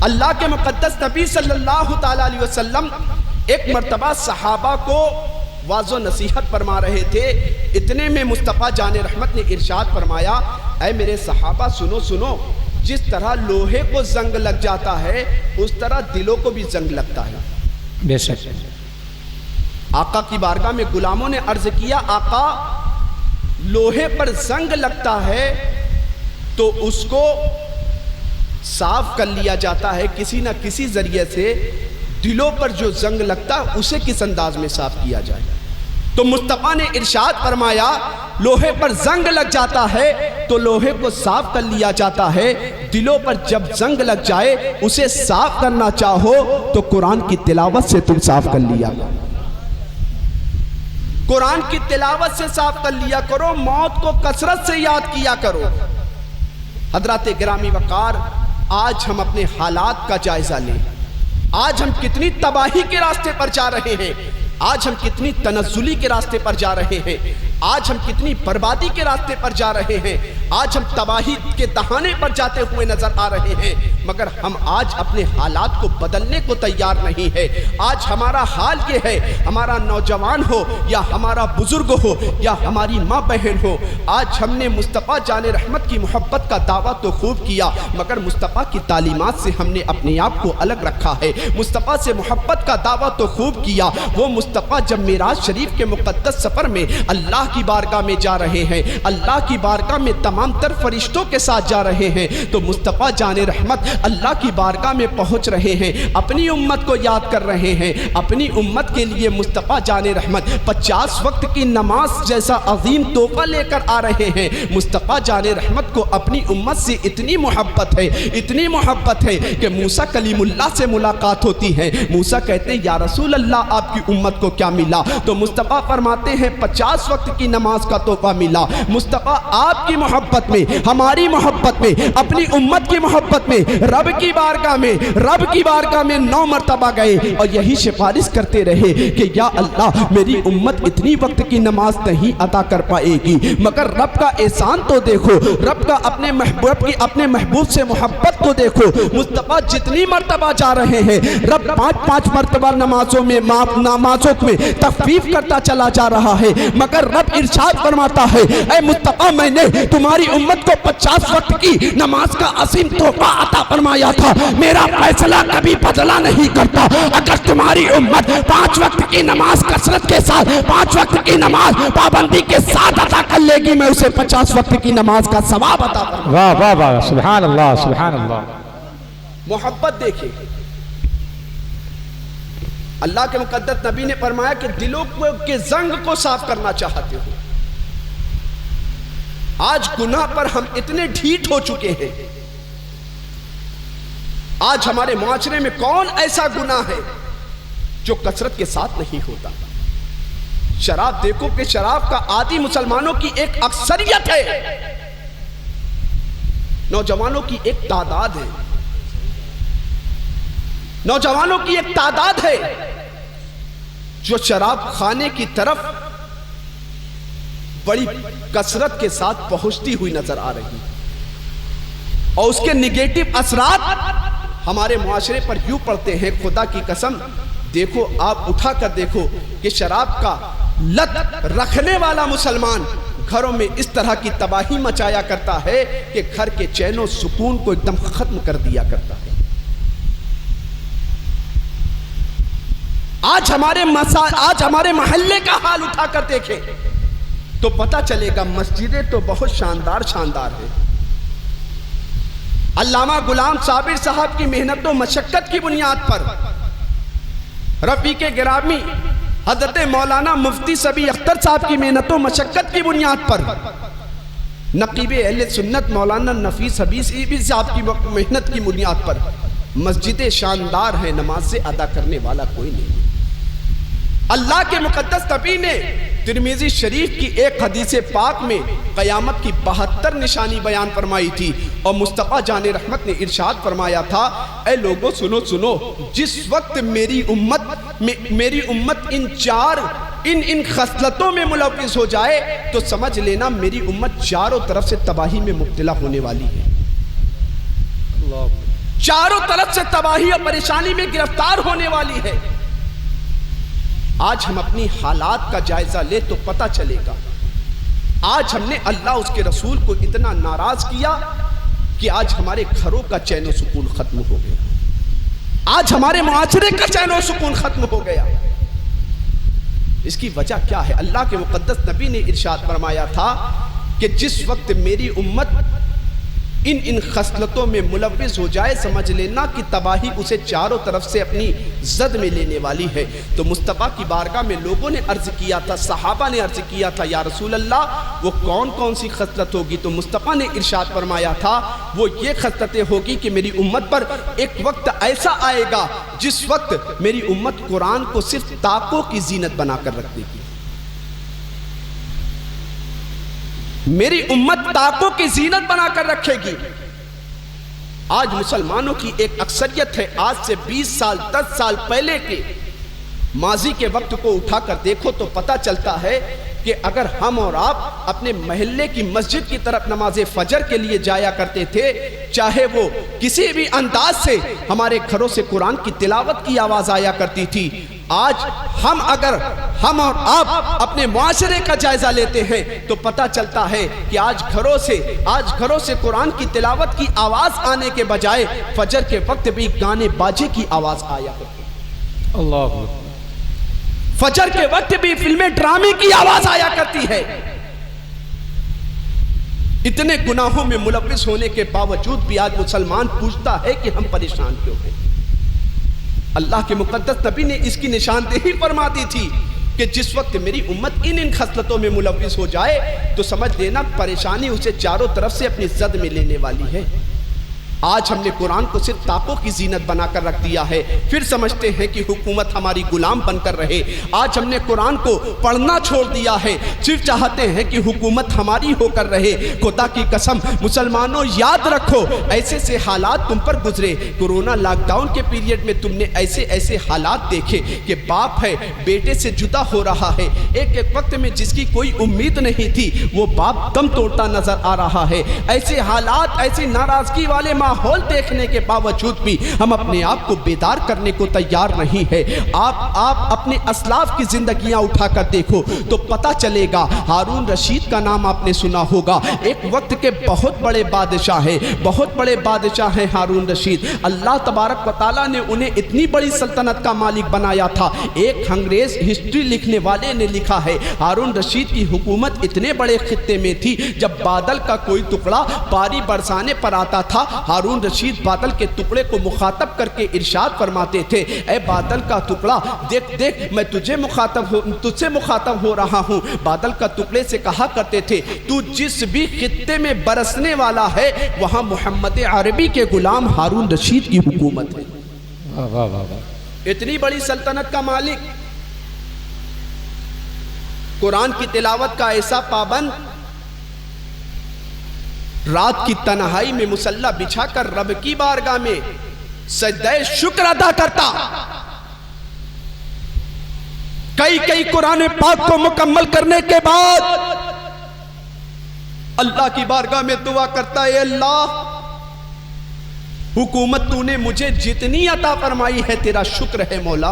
अल्लाह के मुक़द्दस नबी सल्लल्लाहु ताला अलैहि वसल्लम एक मर्तबा सहाबा को वाज़ो नसीहत फरमा रहे थे। इतने में मुस्तफ़ा जाने रहमत ने इरशाद फरमाया, ऐ मेरे सहाबा सुनो सुनो, जिस तरह लोहे को जंग लग जाता है उस तरह दिलों को भी जंग लगता है। बेशक। आका की बारगाह में गुलामों ने अर्ज किया, आका लोहे पर जंग लगता है तो उसको साफ कर लिया जाता है किसी ना किसी जरिए से, दिलों पर जो जंग लगता है उसे किस अंदाज में साफ किया जाए। तो मुस्तफ़ा ने इरशाद फरमाया, लोहे पर जंग लग जाता है तो लोहे को साफ कर लिया जाता है, दिलों पर जब जंग लग जाए उसे साफ करना चाहो तो कुरान की तिलावत से तुम साफ कर लिया, कुरान की तिलावत से साफ कर लिया करो, मौत को कसरत से याद किया करो। हजरात गिरामी वकार, आज हम अपने हालात का जायजा लें। आज हम कितनी तबाही के रास्ते पर जा रहे हैं, आज हम कितनी तनज़्ज़ुली के रास्ते पर जा रहे हैं, आज हम कितनी बर्बादी के रास्ते पर जा रहे हैं, आज हम तबाही के दहाने पर जाते हुए नजर आ रहे हैं। मगर हम आज अपने हालात को बदलने को तैयार नहीं है। आज हमारा हाल ये है, हमारा नौजवान हो या हमारा बुजुर्ग हो या हमारी माँ बहन हो, आज हमने मुस्तफ़ा जाने रहमत की मोहब्बत का दावा तो खूब किया, मगर मुस्तफ़ा की तालीमात से हमने अपने आप को अलग रखा है। मुस्तफ़ा से मोहब्बत का दावा तो खूब किया, वो मुस्तफ़ा जब मिराज शरीफ के मुक़द्दस सफ़र में अल्लाह की बारगाह में जा रहे हैं, अल्लाह की बारगाह में तमाम तर फरिश्तों के साथ जा रहे हैं, तो मुस्तफ़ा जाने रहमत अल्लाह की बारगाह में पहुँच रहे हैं, अपनी उम्मत को याद कर रहे हैं। अपनी उम्मत के लिए मुस्तफ़ा जाने रहमत 50 वक्त की नमाज जैसा अजीम तोहफा लेकर आ रहे हैं। मुस्तफ़ा जाने रहमत को अपनी उम्मत से इतनी मोहब्बत है, इतनी मोहब्बत है कि मूसा कलीमुल्लाह से मुलाकात होती है। मूसा कहते हैं या रसूल अल्लाह आपकी उम्मत को क्या मिला? तो मुस्तफ़ा फरमाते हैं 50 वक्त की नमाज का तोहफा मिला। मुस्तफ़ा आपकी मोहब्बत में, हमारी मोहब्बत में, अपनी उम्मत की मोहब्बत में रब की बारगाह में 9 मरतबा गए और यही सिफारिश करते रहे कि या अल्लाह मेरी उम्मत इतनी वक्त की नमाज नहीं अदा कर पाएगी, मगर रब का एहसान तो देखो, रब का अपने महबूब से मोहब्बत तो देखो। मुस्तफ़ा जितनी मरतबा जा रहे हैं, रब 5-5 मरतबा नमाजों में तखफीफ करता चला जा रहा है, मगर रब इरशाद फरमाता है ऐ मुस्तफ़ा मैंने तुम्हारी उम्मत को 50 वक्त की नमाज का असीम तोहफा अता फरमाया था, मेरा फैसला कभी बदला नहीं करता। अगर तुम्हारी उम्मत 5 वक्त की नमाज कसरत के साथ 5 वक्त की नमाज पाबंदी के साथ अदा कर लेगी, मैं उसे 50 वक्त की नमाज का सवाब अता करूंगा। वाह वाह वाह, सुभान अल्लाह सुभान अल्लाह। मोहब्बत देखिए, अल्लाह के मुकद्दस नबी ने फरमाया कि दिलों के जंग को साफ करना चाहते हो। आज गुनाह पर हम इतने ढीठ हो चुके हैं। आज हमारे मुआशरे में कौन ऐसा गुनाह है जो कसरत के साथ नहीं होता? शराब देखो कि शराब का आदी मुसलमानों की एक अक्सरियत है, नौजवानों की एक तादाद है, नौजवानों की एक तादाद है जो शराब खाने की तरफ बड़ी कसरत के साथ पहुंचती हुई नजर आ रही है और उसके निगेटिव असरात हमारे मुआशरे पर यूं पड़ते हैं। खुदा की कसम देखो, आप उठा कर देखो कि शराब का लत रखने वाला मुसलमान घरों में इस तरह की तबाही मचाया करता है कि घर के चैनो सुकून को एकदम खत्म कर दिया करता है। आज हमारे मोहल्ले का हाल उठाकर देखें तो पता चलेगा, मस्जिदें तो बहुत शानदार है। अल्लामा गुलाम साबिर साहब की मेहनत व मशक्कत की बुनियाद पर, रफीक गिरामी हजरत मौलाना मुफ्ती सबी अख्तर साहब की मेहनत व मशक्कत की बुनियाद पर, नकीब अहले सुन्नत मौलाना नफीस हबीब साहब की मेहनत की बुनियाद पर मस्जिदें शानदार हैं, नमाज से अदा करने वाला कोई नहीं। अल्लाह के मुकद्दस नबी ने तिरमिज़ी शरीफ की एक हदीस पाक में क़यामत की 72 निशानी बयान फरमाई थी और मुस्तफ़ा जाने रहमत ने इरशाद फरमाया था, ऐ लोगों सुनो सुनो, जिस वक्त मेरी उम्मत इन खसलतों में मुलव्विस हो जाए तो समझ लेना मेरी उम्मत चारों तरफ से तबाही में मुब्तला होने वाली है। चारों तरफ से तबाही और परेशानी में गिरफ्तार होने वाली है। आज हम अपनी हालात का जायजा ले तो पता चलेगा। आज हमने अल्लाह उसके रसूल को इतना नाराज किया कि आज हमारे घरों का चैन सुकून खत्म हो गया, आज हमारे मुआशरे का चैन सुकून खत्म हो गया। इसकी वजह क्या है? अल्लाह के मुकद्दस नबी ने इरशाद फरमाया था कि जिस वक्त मेरी उम्मत इन खसलतों में मुलव्विस हो जाए, समझ लेना कि तबाही उसे चारों तरफ से अपनी जद में लेने वाली है। तो मुस्तफ़ा की बारगाह में लोगों ने अर्ज़ किया था, सहाबा ने अर्ज़ किया था, या रसूल अल्लाह वो कौन कौन सी खसलत होगी? तो मुस्तफ़ा ने इरशाद फरमाया था, वो ये खसलतें होगी कि मेरी उम्मत पर एक वक्त ऐसा आएगा जिस वक्त मेरी उम्मत कुरान को सिर्फ ताकों की जीनत बनाकर रख देगी। मेरी उम्मत ताकों की जीनत बनाकर रखेगी। आज मुसलमानों की एक अक्सरियत है, आज से 20 साल 10 साल पहले के माजी के वक्त को उठाकर देखो तो पता चलता है कि अगर हम और आप अपने महल्ले की मस्जिद की तरफ नमाज फजर के लिए जाया करते थे, चाहे वो किसी भी अंदाज से हमारे घरों से कुरान की तिलावत की आवाज आया करती थी, आज हम और आप अपने मुआशरे का जायजा लेते हैं तो पता चलता है कि आज घरों से कुरान की तिलावत की आवाज आने के बजाय फजर के वक्त भी गाने बाजे की आवाज आया करती है। अल्लाह, फजर के वक्त भी फिल्में ड्रामे की आवाज आया करती है। इतने गुनाहों में मुलव्विस होने के बावजूद भी आज मुसलमान पूछता है कि हम परेशान क्यों हैं। अल्लाह के मुकद्दस नबी ने इसकी निशानदेही फरमा दी थी कि जिस वक्त मेरी उम्मत इन खसलतों में मुलव्विस हो जाए तो समझ लेना परेशानी उसे चारों तरफ से अपनी जद में लेने वाली है। आज हमने कुरान को सिर्फ तापों की जीनत बनाकर रख दिया है, फिर समझते हैं कि हुकूमत हमारी गुलाम बनकर रहे। आज हमने कुरान को पढ़ना छोड़ दिया है, सिर्फ चाहते हैं कि हुकूमत हमारी होकर रहे। खुदा की कसम मुसलमानों, याद रखो ऐसे ऐसे हालात तुम पर गुजरे। कोरोना लॉकडाउन के पीरियड में तुमने ऐसे ऐसे हालात देखे कि बाप है बेटे से जुदा हो रहा है। एक वक्त में जिसकी कोई उम्मीद नहीं थी वो बाप दम तोड़ता नजर आ रहा है। ऐसे हालात, ऐसी नाराजगी वाले माहौल देखने के बावजूद भी हम अपने आप को बेदार करने को तैयार नहीं है। आप अपने असलाफ की जिंदगियां उठाकर देखो तो पता चलेगा। हारून रशीद का नाम आपने सुना होगा, एक वक्त के बहुत बड़े बादशाह हैं हारून रशीद। अल्लाह तबारक व तआला ने उन्हें इतनी बड़ी सल्तनत का मालिक बनाया था। एक अंग्रेज हिस्ट्री लिखने वाले ने लिखा है हारून रशीद की हुकूमत इतने बड़े खित्ते में थी, जब बादल का कोई टुकड़ा बारी बरसाने पर आता था, हारून रशीद बादल के टुकड़े को मुखातब करके इरशाद फरमाते थे, ए बादल का टुकड़ा देख देख मैं तुझसे मुखातब हो रहा हूँ। बादल का टुकड़े से कहा करते थे, तू जिस भी खित्ते में बरसने वाला है वहाँ मोहम्मद अरबी के गुलाम हारून रशीद की हुकूमत है। वाह वाह वाह। इतनी बड़ी सल्तनत का मालिक, कुरान की तिलावत का ऐसा पाबंद, रात की तन्हाई में मुसल्ला बिछाकर रब की बारगाह में सजदे शुक्र अदा करता। कई कुरान पाक को मुकम्मल करने के बाद अल्लाह की बारगाह में दुआ करता है, अल्लाह हुकूमत तूने मुझे जितनी अता फरमाई है तेरा शुक्र है मौला,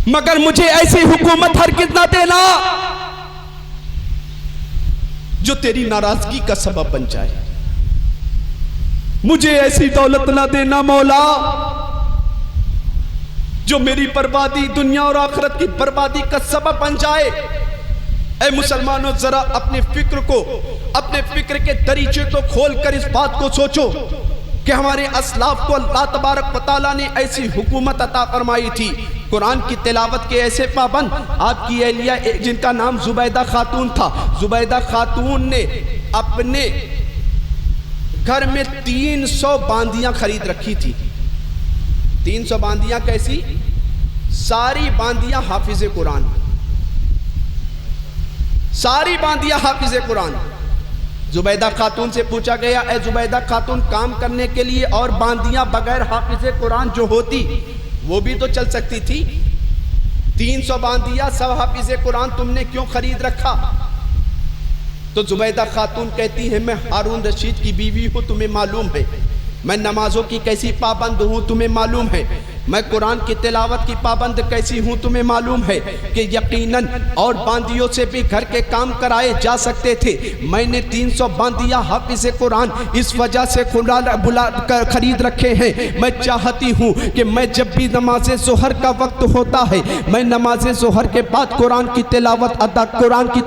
मगर मुझे ऐसी हुकूमत हरगिज़ ना देना जो तेरी नाराजगी का सबब बन जाए। मुझे ऐसी दौलत ना देना मौला जो मेरी बर्बादी, दुनिया और आखिरत की बर्बादी का सबब बन जाए। ऐ मुसलमानों, जरा अपने फिक्र के दरीचे को खोलकर इस बात को सोचो कि हमारे असलाफ को अल्लाह तबारक व तआला ने ऐसी हुकूमत अता फरमाई थी। कुरान की तिलावत के ऐसे पाबंद, आपकी एहलिया जिनका नाम जुबैदा खातून था, जुबैदा खातून ने अपने घर में 300 बांदियां खरीद रखी थी। 300 बांदियां कैसी? सारी बांदियां हाफिज कुरान, सारी बांदियां हाफिज कुरान। जुबैदा खातून से पूछा गया, ए जुबैदा खातून, काम करने के लिए और बांदियां बगैर हाफिज कुरान जो होती वो भी तो चल सकती थी, 300 बांदियां सब हाफिज कुरान तुमने क्यों खरीद रखा? तो जुबैदा खातून कहती है, मैं हारून रशीद की बीवी हूँ, तुम्हें मालूम है। मैं नमाजों की कैसी पाबंद हूँ तुम्हें मालूम है। मैं कुरान की तिलावत की पाबंद कैसी हूँ तुम्हें मालूम है कि यकीनन और बांदियों से भी घर के काम कराए जा सकते थे। मैंने 300 बांदियाँ हाफिज़ कुरान इस वजह से खरीद रखे हैं। मैं चाहती हूँ कि मैं जब भी नमाज ज़ोहर का वक्त होता है, मैं नमाज ज़ोहर के बाद कुरान की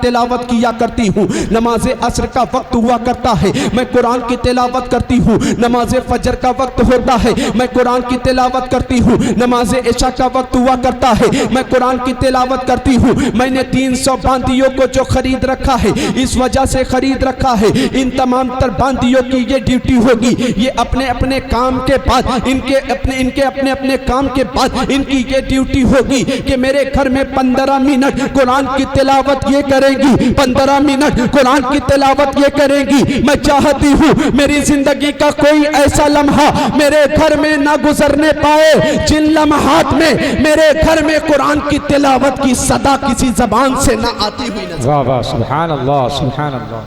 तिलावत किया करती हूँ। नमाज असर का वक्त हुआ करता है, मैं कुरान की तिलावत करती हूँ। नमाज फजर का वक्त होता है, मैं कुरान की तिलावत करती हूँ। नमाज इशा का वक्त हुआ करता है, मैं कुरान की तिलावत करती हूँ। मैंने 300 बांदियों को जो खरीद रखा है, इस वजह से खरीद रखा है, इन तमाम तर बांदियों की ये ड्यूटी होगी, ये अपने अपने काम के बाद इनके अपने काम के बाद इनकी ये ड्यूटी होगी कि मेरे घर में 15 मिनट कुरान की तिलावत ये करेंगी, 15 मिनट कुरान की तिलावत ये करेंगी। मैं चाहती हूँ मेरी जिंदगी का कोई ऐसा लम्हा मेरे घर में ना गुजरने पाए जिन लम्हात में मेरे घर में कुरान की तिलावत की सदा किसी जबान से ना आती हुई नजर। वाह वाह, सुभान अल्लाह, सुभान अल्लाह।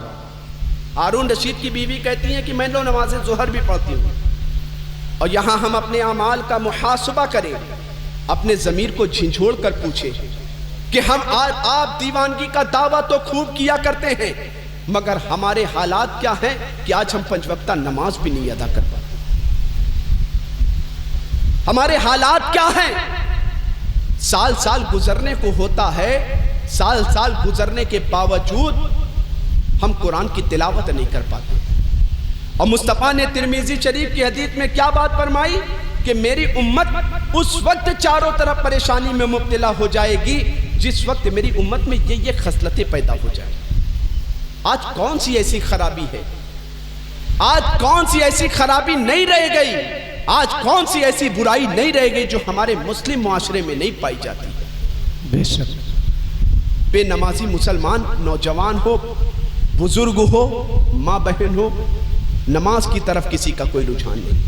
हारून रशीद की बीवी कहती हैं कि मैं तो नमाज ज़ोहर भी पढ़ती हूँ, और यहाँ हम अपने अमाल का मुहासबा करें, अपने ज़मीर को झिझोड़ कर पूछे कि हम आज आप दीवानगी का दावा तो खूब किया करते हैं, मगर हमारे हालात क्या हैं कि आज हम 5 वक्ता नमाज भी नहीं अदा कर पाते। हमारे हालात क्या हैं? साल साल गुजरने को होता है, साल साल गुजरने के बावजूद हम कुरान की तिलावत नहीं कर पाते। और मुस्तफ़ा ने तिरमिज़ी शरीफ की हदीस में क्या बात फरमाई कि मेरी उम्मत उस वक्त चारों तरफ परेशानी में मुब्तला हो जाएगी जिस वक्त मेरी उम्मत में ये खसलतें पैदा हो जाए। आज कौन सी ऐसी खराबी है, आज कौन सी ऐसी खराबी नहीं रह गई, आज कौन सी ऐसी बुराई नहीं रह गई जो हमारे मुस्लिम मुआशरे में नहीं पाई जाती है। बेशक बेनमाजी मुसलमान नौजवान हो, बुजुर्ग हो, माँ बहन हो, नमाज की तरफ किसी का कोई रुझान नहीं।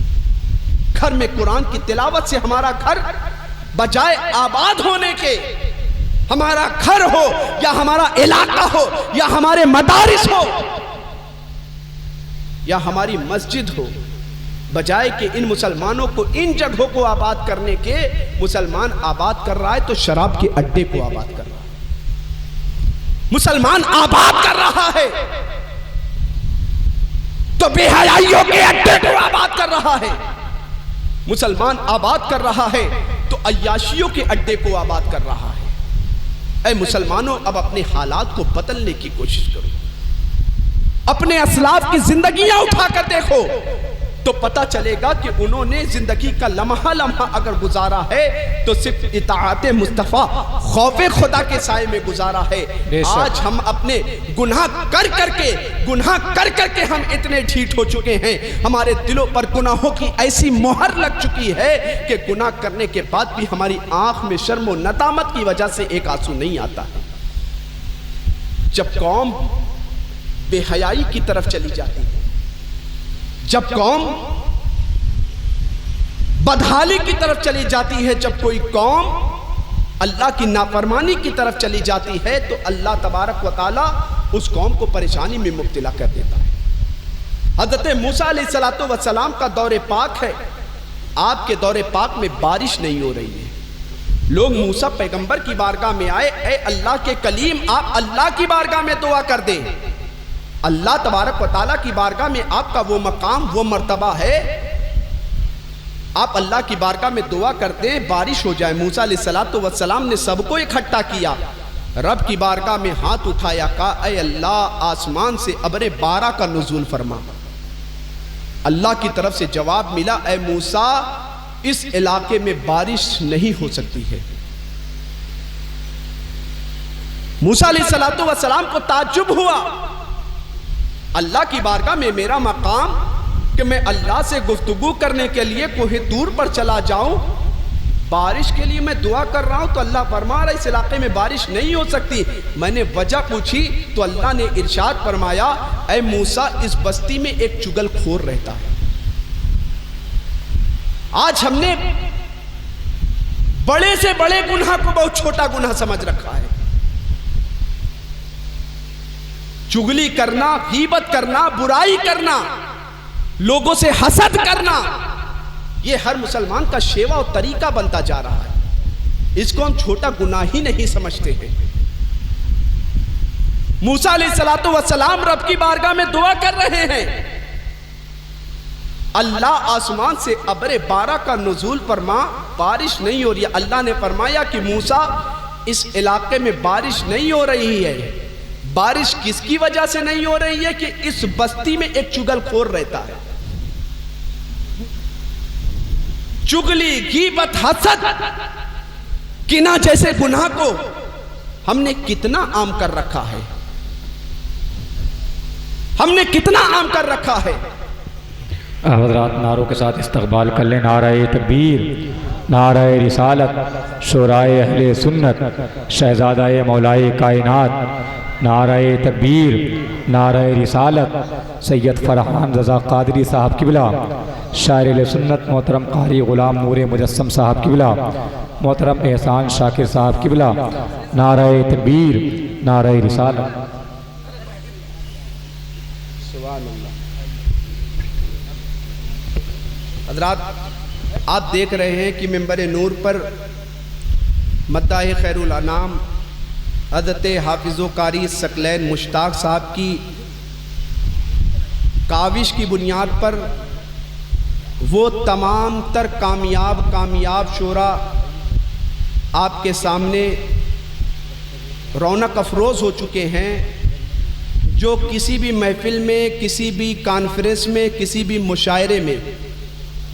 घर में कुरान की तिलावत से हमारा घर बजाय आबाद होने के, हमारा घर हो या हमारा इलाका हो या हमारे मदारिस हो या हमारी मस्जिद हो, बजाय कि इन मुसलमानों को इन जगहों को आबाद करने के, मुसलमान आबाद कर रहा है तो शराब के अड्डे को आबाद कर रहा है। मुसलमान आबाद कर रहा है तो बेहयाइयों के अड्डे को आबाद कर रहा है। मुसलमान आबाद कर रहा है तो अय्याशियों के अड्डे को आबाद कर रहा है। ऐ मुसलमानों, अब अपने हालात को बदलने की कोशिश करो, अपने असलाफ की जिंदगियां उठाकर देखो तो पता चलेगा कि उन्होंने जिंदगी का लम्हा लम्हा अगर गुजारा है तो सिर्फ इताअते मुस्तफ़ा, खौफे खुदा के साए में गुजारा है। आज हम अपने गुनाह कर करके हम इतने ढीठ हो चुके हैं, हमारे दिलों पर गुनाहों की ऐसी मोहर लग चुकी है कि गुनाह करने के बाद भी हमारी आंख में शर्म और नदामत की वजह से एक आंसू नहीं आता है। जब कौम बेहयाई की तरफ चली जाती है, जब कौम बदहाली की तरफ चली जाती है, जब कोई कौम अल्लाह की नाफरमानी की तरफ चली जाती है तो अल्लाह तबारक व तआला उस कौम को परेशानी में मुब्तला कर देता है। हज़रत मूसा अलैहिस्सलातु वस्सलाम का दौरे पाक है, आपके दौरे पाक में बारिश नहीं हो रही है। लोग मूसा पैगंबर की बारगाह में आए, ऐ अल्लाह के कलीम, आप अल्लाह की बारगाह में दुआ कर दें। अल्लाह तबारक व तआला की बारगाह में आपका वो मकाम, वो मर्तबा है, आप अल्लाह की बारगाह में दुआ करते हैं बारिश हो जाए। मूसा अलैहिस्सलातु वस्सलाम ने सबको इकट्ठा किया, रब की बारगाह में हाथ उठाया, कहा ऐ अल्लाह आसमान से अबरे 12 का नुज़ूल फरमा। अल्लाह की तरफ से जवाब मिला, ऐ मूसा इस इलाके में बारिश नहीं हो सकती है। मूसा अलैहिस्सलातु वस्सलाम को ताज्जुब हुआ, अल्लाह की बारगाह में मेरा मकाम कि मैं अल्लाह से गुफ्तगू करने के लिए कोहे तूर पर चला जाऊं, बारिश के लिए मैं दुआ कर रहा हूं तो अल्लाह फरमा रहा इस इलाके में बारिश नहीं हो सकती। मैंने वजह पूछी तो अल्लाह ने इरशाद फरमाया, ऐ मूसा इस बस्ती में एक चुगलखोर रहता है। आज हमने बड़े से बड़े गुनाह को बहुत छोटा गुनाह समझ रखा है। चुगली करना, गीबत करना, बुराई करना, लोगों से हसद करना, यह हर मुसलमान का शेवा और तरीका बनता जा रहा है। इसको हम छोटा गुनाह ही नहीं समझते हैं। मूसा अलैहिस्सलातु वस्सलाम रब की बारगाह में दुआ कर रहे हैं, अल्लाह आसमान से अबरे 12 का नुज़ूल फरमा, बारिश नहीं हो रही है। अल्लाह ने फरमाया कि मूसा इस इलाके में बारिश नहीं हो रही है। बारिश किसकी वजह से नहीं हो रही है कि इस बस्ती में एक चुगलखोर रहता है। चुगली, गीबत, हसद, किना जैसे गुनाह को हमने कितना आम कर रखा है, हमने कितना आम कर रखा है। हज़रात नारों के साथ इस्तक़बाल कर लें, नारे तकबीर, नाराए रिसालत शोराए अहले सुन्नत शहज़ादाए मौलाए कायनात, नाराए तकबीर नाराए रिसालत सैयद फरहान रज़ा कादरी साहब किबला, शायर सुन्नत मोहतरम कारी ग़ुलाम नूर मुजस्सम साहब किबला, मोहतरम एहसान शाकिर साहब किबला, नाराए तकबीर नाराए रिसालत। हज़रात, आप देख रहे हैं कि मिंबर नूर पर मद्दाह खैरुल अनाम हज़रत हाफिज़ो कारी सकलैन मुश्ताक साहब की काविश की बुनियाद पर वो तमाम तर कामयाब शोरा आपके सामने रौनक अफरोज़ हो चुके हैं, जो किसी भी महफिल में, किसी भी कॉन्फ्रेंस में, किसी भी मुशायरे में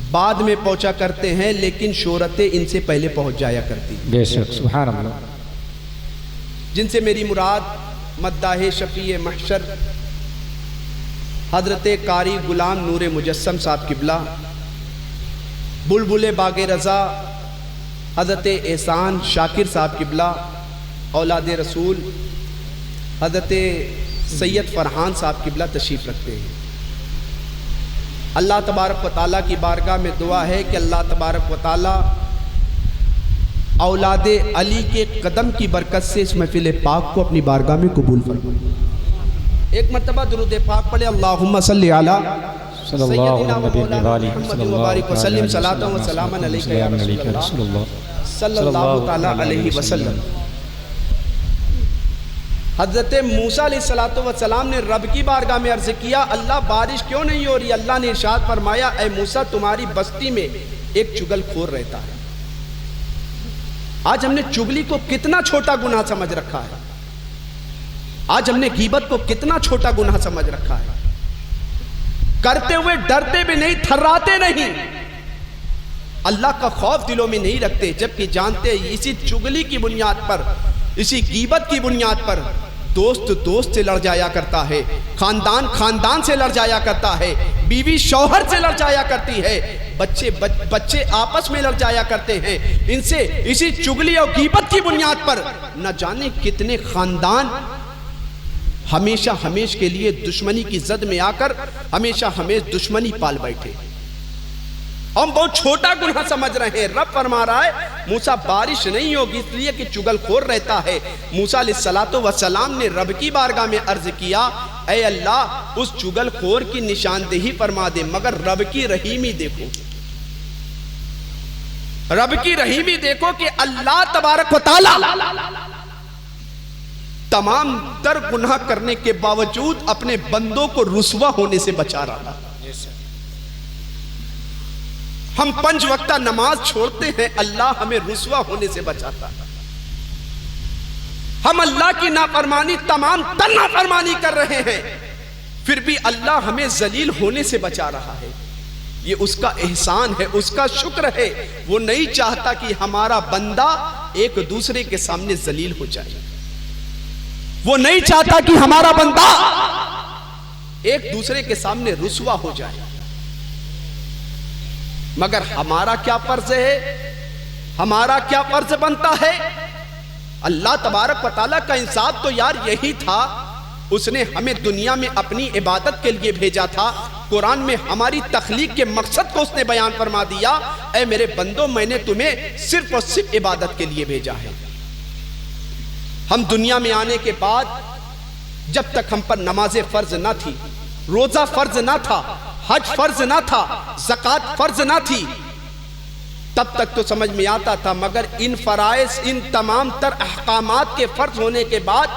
बाद में पहुंचा करते हैं, लेकिन शोहरतें इनसे पहले पहुंच जाया करती हैं। बेशक, सुभान अल्लाह। जिनसे मेरी मुराद मद्दाह शफ़ी महशर हज़रत कारी ग़ुलाम नूर मुजस्सम साहब किबला, बुलबुल बागे रज़ा हज़रत एहसान शाकिर साहब किबला, औलाद रसूल हज़रत सैयद फरहान साहब किबला तशरीफ़ रखते हैं। अल्लाह तबारक व तआला की बारगाह में दुआ है कि अल्लाह तबारक व तआला औलाद अली के कदम की बरकत से इस महफिल पाक को अपनी बारगाह में कबूल फरमाए। एक मरतबा दुरूद पाक पढ़े, अल्लाहुम्मा सल्ली अला सय्यदिना व मौलाना मुहम्मद व बारिक व सल्लिम सलातन व सलामन अलैका या रसूलल्लाह सल्लल्लाहु तआला अलैहि वसल्लम। हज़रत मूसा अलैहिस्सलातु वस्सलाम ने रब की बारगाह में अर्ज़ किया, अल्लाह बारिश क्यों नहीं हो रही? अल्लाह ने इरशाद फरमाया, ए मूसा, तुम्हारी बस्ती में एक चुगलखोर रहता है। आज हमने चुगली को कितना छोटा गुनाह समझ रखा है, आज हमने गीबत को कितना छोटा गुनाह समझ रखा है। करते हुए डरते भी नहीं, थर्राते नहीं, अल्लाह का खौफ दिलों में नहीं रखते, जबकि जानते इसी चुगली की बुनियाद पर, इसी गीबत की बुनियाद पर दोस्त दोस्त से लड़ जाया करता है, खानदान खानदान से लड़ जाया करता है, बीवी शौहर से लड़ जाया करती है, बच्चे आपस में लड़ जाया करते हैं। इनसे इसी चुगली और गीबत की बुनियाद पर न जाने कितने खानदान हमेशा हमेश के लिए दुश्मनी की जद में आकर हमेशा हमेश दुश्मनी पाल बैठे। हम बहुत छोटा गुनाह समझ रहे हैं। रब फरमा रहा है, मूसा बारिश नहीं होगी इसलिए कि चुगलखोर रहता है। मूसा अलैहिस्सलातु वस्सलाम ने रब की बारगाह में अर्ज किया, ऐ अल्लाह, उस चुगलखोर की निशानदेही फरमा दे, मगर रब की रहीमी देखो, रब की रहीमी देखो कि अल्लाह तबारक व तआला तमाम तर गुनाह करने के बावजूद अपने बंदों को रुसवा होने से बचा रहा। हम 5 वक्ता नमाज छोड़ते हैं, अल्लाह हमें रुसवा होने से बचाता है। हम अल्लाह की नाफरमानी, तमाम तर नाफरमानी कर रहे हैं, फिर भी अल्लाह हमें जलील होने से बचा रहा है। ये उसका एहसान है, उसका शुक्र है। वो नहीं चाहता कि हमारा बंदा एक दूसरे के सामने जलील हो जाए, वो नहीं चाहता कि हमारा बंदा एक दूसरे के सामने रुसवा हो जाए। मगर हमारा क्या फर्ज है, हमारा क्या फर्ज बनता है? अल्लाह तबारक व तआला का इंसाफ तो यार यही था, उसने हमें दुनिया में अपनी इबादत के लिए भेजा था। कुरान में हमारी तख्लीक के मकसद को उसने बयान फरमा दिया, ऐ मेरे बंदो, मैंने तुम्हें सिर्फ और सिर्फ इबादत के लिए भेजा है। हम दुनिया में आने के बाद जब तक हम पर नमाज़ें फर्ज ना थी, रोजा फर्ज ना था, हज फर्ज ना था, ज़कात फर्ज ना थी, तब तक तो समझ में आता था। मगर इन फराइज, इन तमाम तर अहकामात के फर्ज होने के बाद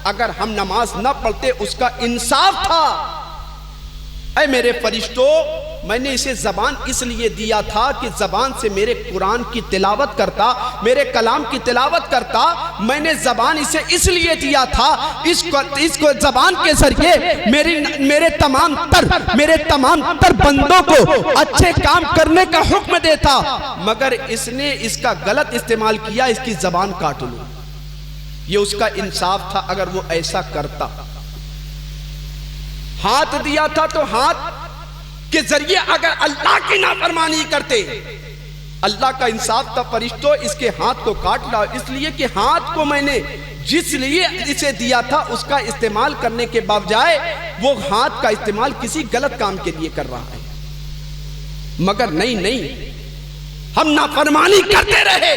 अगर हम नमाज ना पढ़ते, उसका इंसाफ था। ऐ मेरे फरिश्तों, मैंने इसे जबान इसलिए दिया था कि जबान से मेरे कुरान की तिलावत करता, मेरे कलाम की तिलावत करता। मैंने जबान इसे इसलिए दिया था, इसको जबान के जरिए मेरे तमाम तर बंदों को अच्छे काम करने का हुक्म देता। मगर इसने इसका गलत इस्तेमाल किया, इसकी जबान काट लो। ये उसका इंसाफ था अगर वो ऐसा करता। हाथ दिया था तो हाथ के जरिए अगर अल्लाह की नाफरमानी करते अल्लाह का इंसाफ था, फरिश्तों इसके हाथ को काट लाओ, इसलिए कि हाथ को मैंने जिस लिए इसे दिया था उसका इस्तेमाल करने के बजाय वो हाथ का इस्तेमाल किसी गलत काम के लिए कर रहा है। मगर नहीं, हम नाफरमानी करते रहे,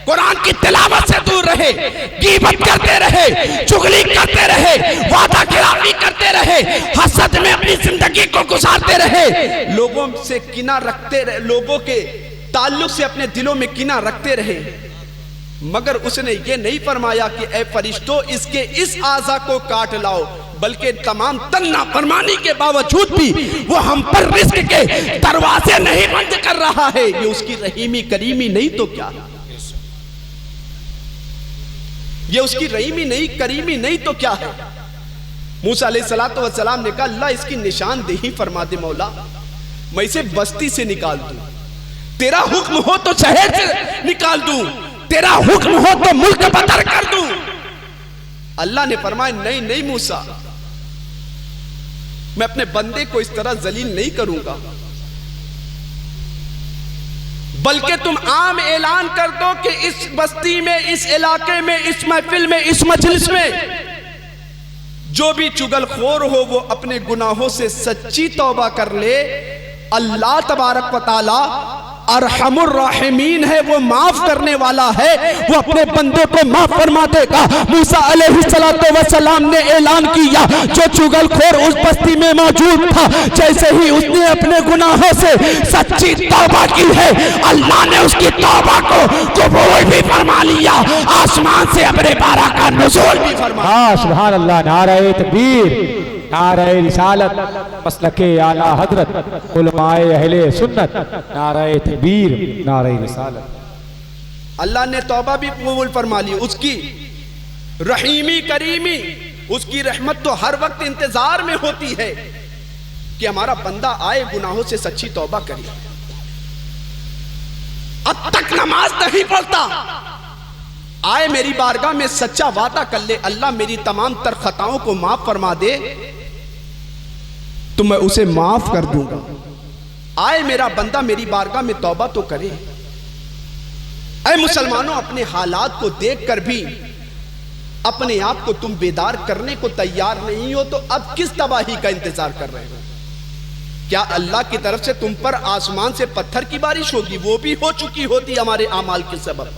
कुरान की तिलावत से दूर रहे, गीबत करते रहे, चुगली करते रहे, वादा खिलाफी करते रहे, हसद में अपनी जिंदगी को गुजारते रहे, लोगों से किना रखते रहे, लोगों के ताल्लुक से अपने दिलों में किना रखते रहे। मगर उसने ये नहीं फरमाया कि ए फरिश्तों इसके इस आज़ा को काट लाओ, बल्कि तमाम नाफरमानी के बावजूद भी वो हम पर रिस्क के दरवाजे नहीं बंद कर रहा है। ये उसकी रहीमी करीमी नहीं तो क्या, ये उसकी रहीमी नहीं करीमी नहीं तो क्या है। मूसा अलैहिस्सलातु वस्सलाम ने कहा अल्लाह इसकी निशानदेही फरमा दे मौला, मैं इसे बस्ती से निकाल दूं, तेरा हुक्म हो तो शहर से निकाल दूं, तेरा हुक्म हो तो मुल्क बदर कर दूं। अल्लाह ने फरमाया नहीं मूसा, मैं अपने बंदे को इस तरह जलील नहीं करूंगा, बल्कि तुम आम ऐलान कर दो कि इस बस्ती में, इस इलाके में, इस महफिल में, इस मजलिस में जो भी चुगलखोर हो वो अपने गुनाहों से सच्ची तौबा कर ले। अल्लाह तबारक व तआला अरहमुर राहिमीन है, वो माफ करने वाला है, वो अपने बंदे को माफ फरमा देगा। मूसा अलैहिस्सलातु वस्सलाम ने ऐलान किया, जो चुगलखोर उस बस्ती में मौजूद था, जैसे ही उसने अपने गुनाहों से सच्ची तौबा की है, अल्लाह ने उसकी तौबा को कबूल भी फरमा लिया, आसमान से अब्र बारा का नुज़ूल भी फरमाया। सुभान अल्लाह, नारे तकबीर, नारे रिसालत, मसलके आला हजरत, उलमाए अहले सुन्नत, नारे तकबीर, नारे रिसालत। अल्लाह ने तौबा भी कबूल फरमा ली। उसकी रहीमी करीमी, उसकी रहमत तो हर वक्त इंतजार में होती है कि हमारा बंदा आए, गुनाहों से सच्ची तौबा करे। अब तक नमाज नहीं पढ़ता, आए मेरी बारगाह में सच्चा वादा कर ले, अल्लाह मेरी तमाम तर खताओं को माफ फरमा दे तो मैं उसे माफ कर दूंगा। आए मेरा बंदा मेरी बारगाह में तौबा तो करे। ऐ मुसलमानों, अपने हालात को देखकर भी अपने आप को तुम बेदार करने को तैयार नहीं हो तो अब किस तबाही का इंतजार कर रहे हो? क्या अल्लाह की तरफ से तुम पर आसमान से पत्थर की बारिश होगी? वो भी हो चुकी होती हमारे आमाल के सबब,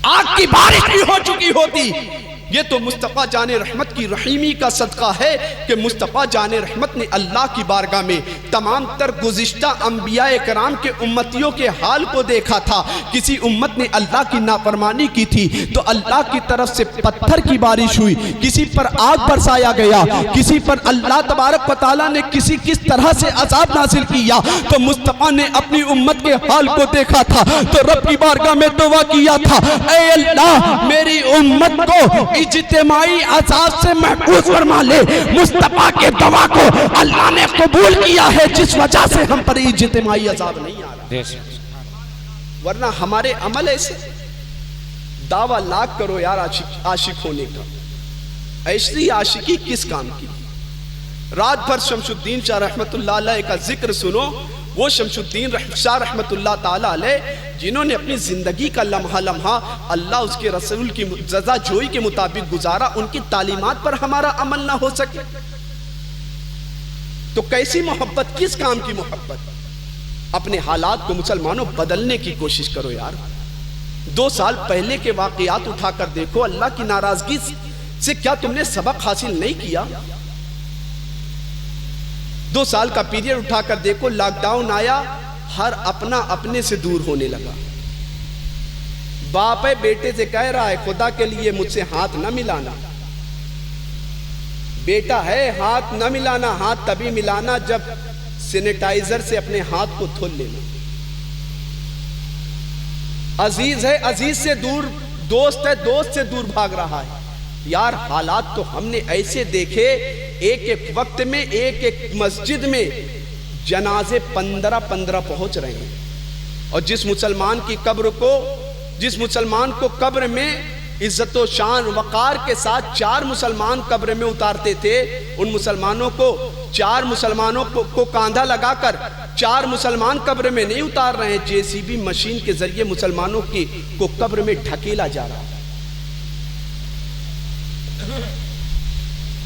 आग की बारिश भी हो चुकी होती। ये तो मुस्तफ़ा जाने रहमत की रहीमी का सदका है कि मुस्तफ़ा जाने रहमत ने अल्लाह की बारगाह में तमाम तर गुज़िश्ता अंबिया कराम के उम्मतियों के हाल को देखा था। किसी उम्मत ने अल्लाह की नाफरमानी की थी तो अल्लाह की तरफ से पत्थर की बारिश हुई, किसी पर आग बरसाया गया, किसी पर अल्लाह तबारक व तआला ने किस तरह से अज़ाब नाज़िल किया। तो मुस्तफ़ा ने अपनी उम्मत के हाल को देखा था तो रब की बारगाह में दुआ किया था, ऐ अल्लाह मेरी उम्मत को इज्तिमाई अज़ाब से महफूज फरमा ले। मुस्तफ़ा के दुआ को अल्लाह ने कबूल किया है, जिस वजह से हम पर इज्तिमाई अज़ाब नहीं आ रहा। वरना हमारे अमल ऐसे, दावा लाख करो यार आशिक होने का, ऐसी आशिकी किस काम की? रात भर शमशुद्दीन शाह रहमतुल्लाह अलैह का जिक्र सुनो। वो शमशुद्दीन शाह रहमतुल्लाह ताला अलैह जिन्होंने अपनी जिंदगी का लम्हा लम्हा अल्लाह उसके रसूल की रज़ा जोई के मुताबिक गुजारा, उनकी तालीमात पर हमारा अमल ना हो सके तो कैसी मोहब्बत, किस काम की मोहब्बत? अपने हालात को मुसलमानों बदलने की कोशिश करो यार। 2 साल पहले के वाक़यात उठाकर देखो, अल्लाह की नाराजगी से क्या तुमने सबक हासिल नहीं किया? 2 साल का पीरियड उठाकर देखो, लॉकडाउन आया, हर अपना अपने से दूर होने लगा। बाप है बेटे से कह रहा है खुदा के लिए मुझसे हाथ न मिलाना। बेटा है हाथ न मिलाना, हाथ तभी मिलाना जब सैनिटाइजर से अपने हाथ को धुल लेना। अजीज है अजीज से दूर, दोस्त है दोस्त से दूर भाग रहा है। यार हालात तो हमने ऐसे देखे, एक एक वक्त में एक एक मस्जिद में जनाजे 15-15 पहुंच रहे हैं। और जिस मुसलमान को कब्र में इज्जत व शान वक़ार के साथ 4 मुसलमान कब्र में उतारते थे, उन मुसलमानों को 4 मुसलमानों को कांधा लगाकर 4 मुसलमान कब्र में नहीं उतार रहे हैं, जेसीबी मशीन के जरिए मुसलमानों को कब्र में ढकेला जा रहा है।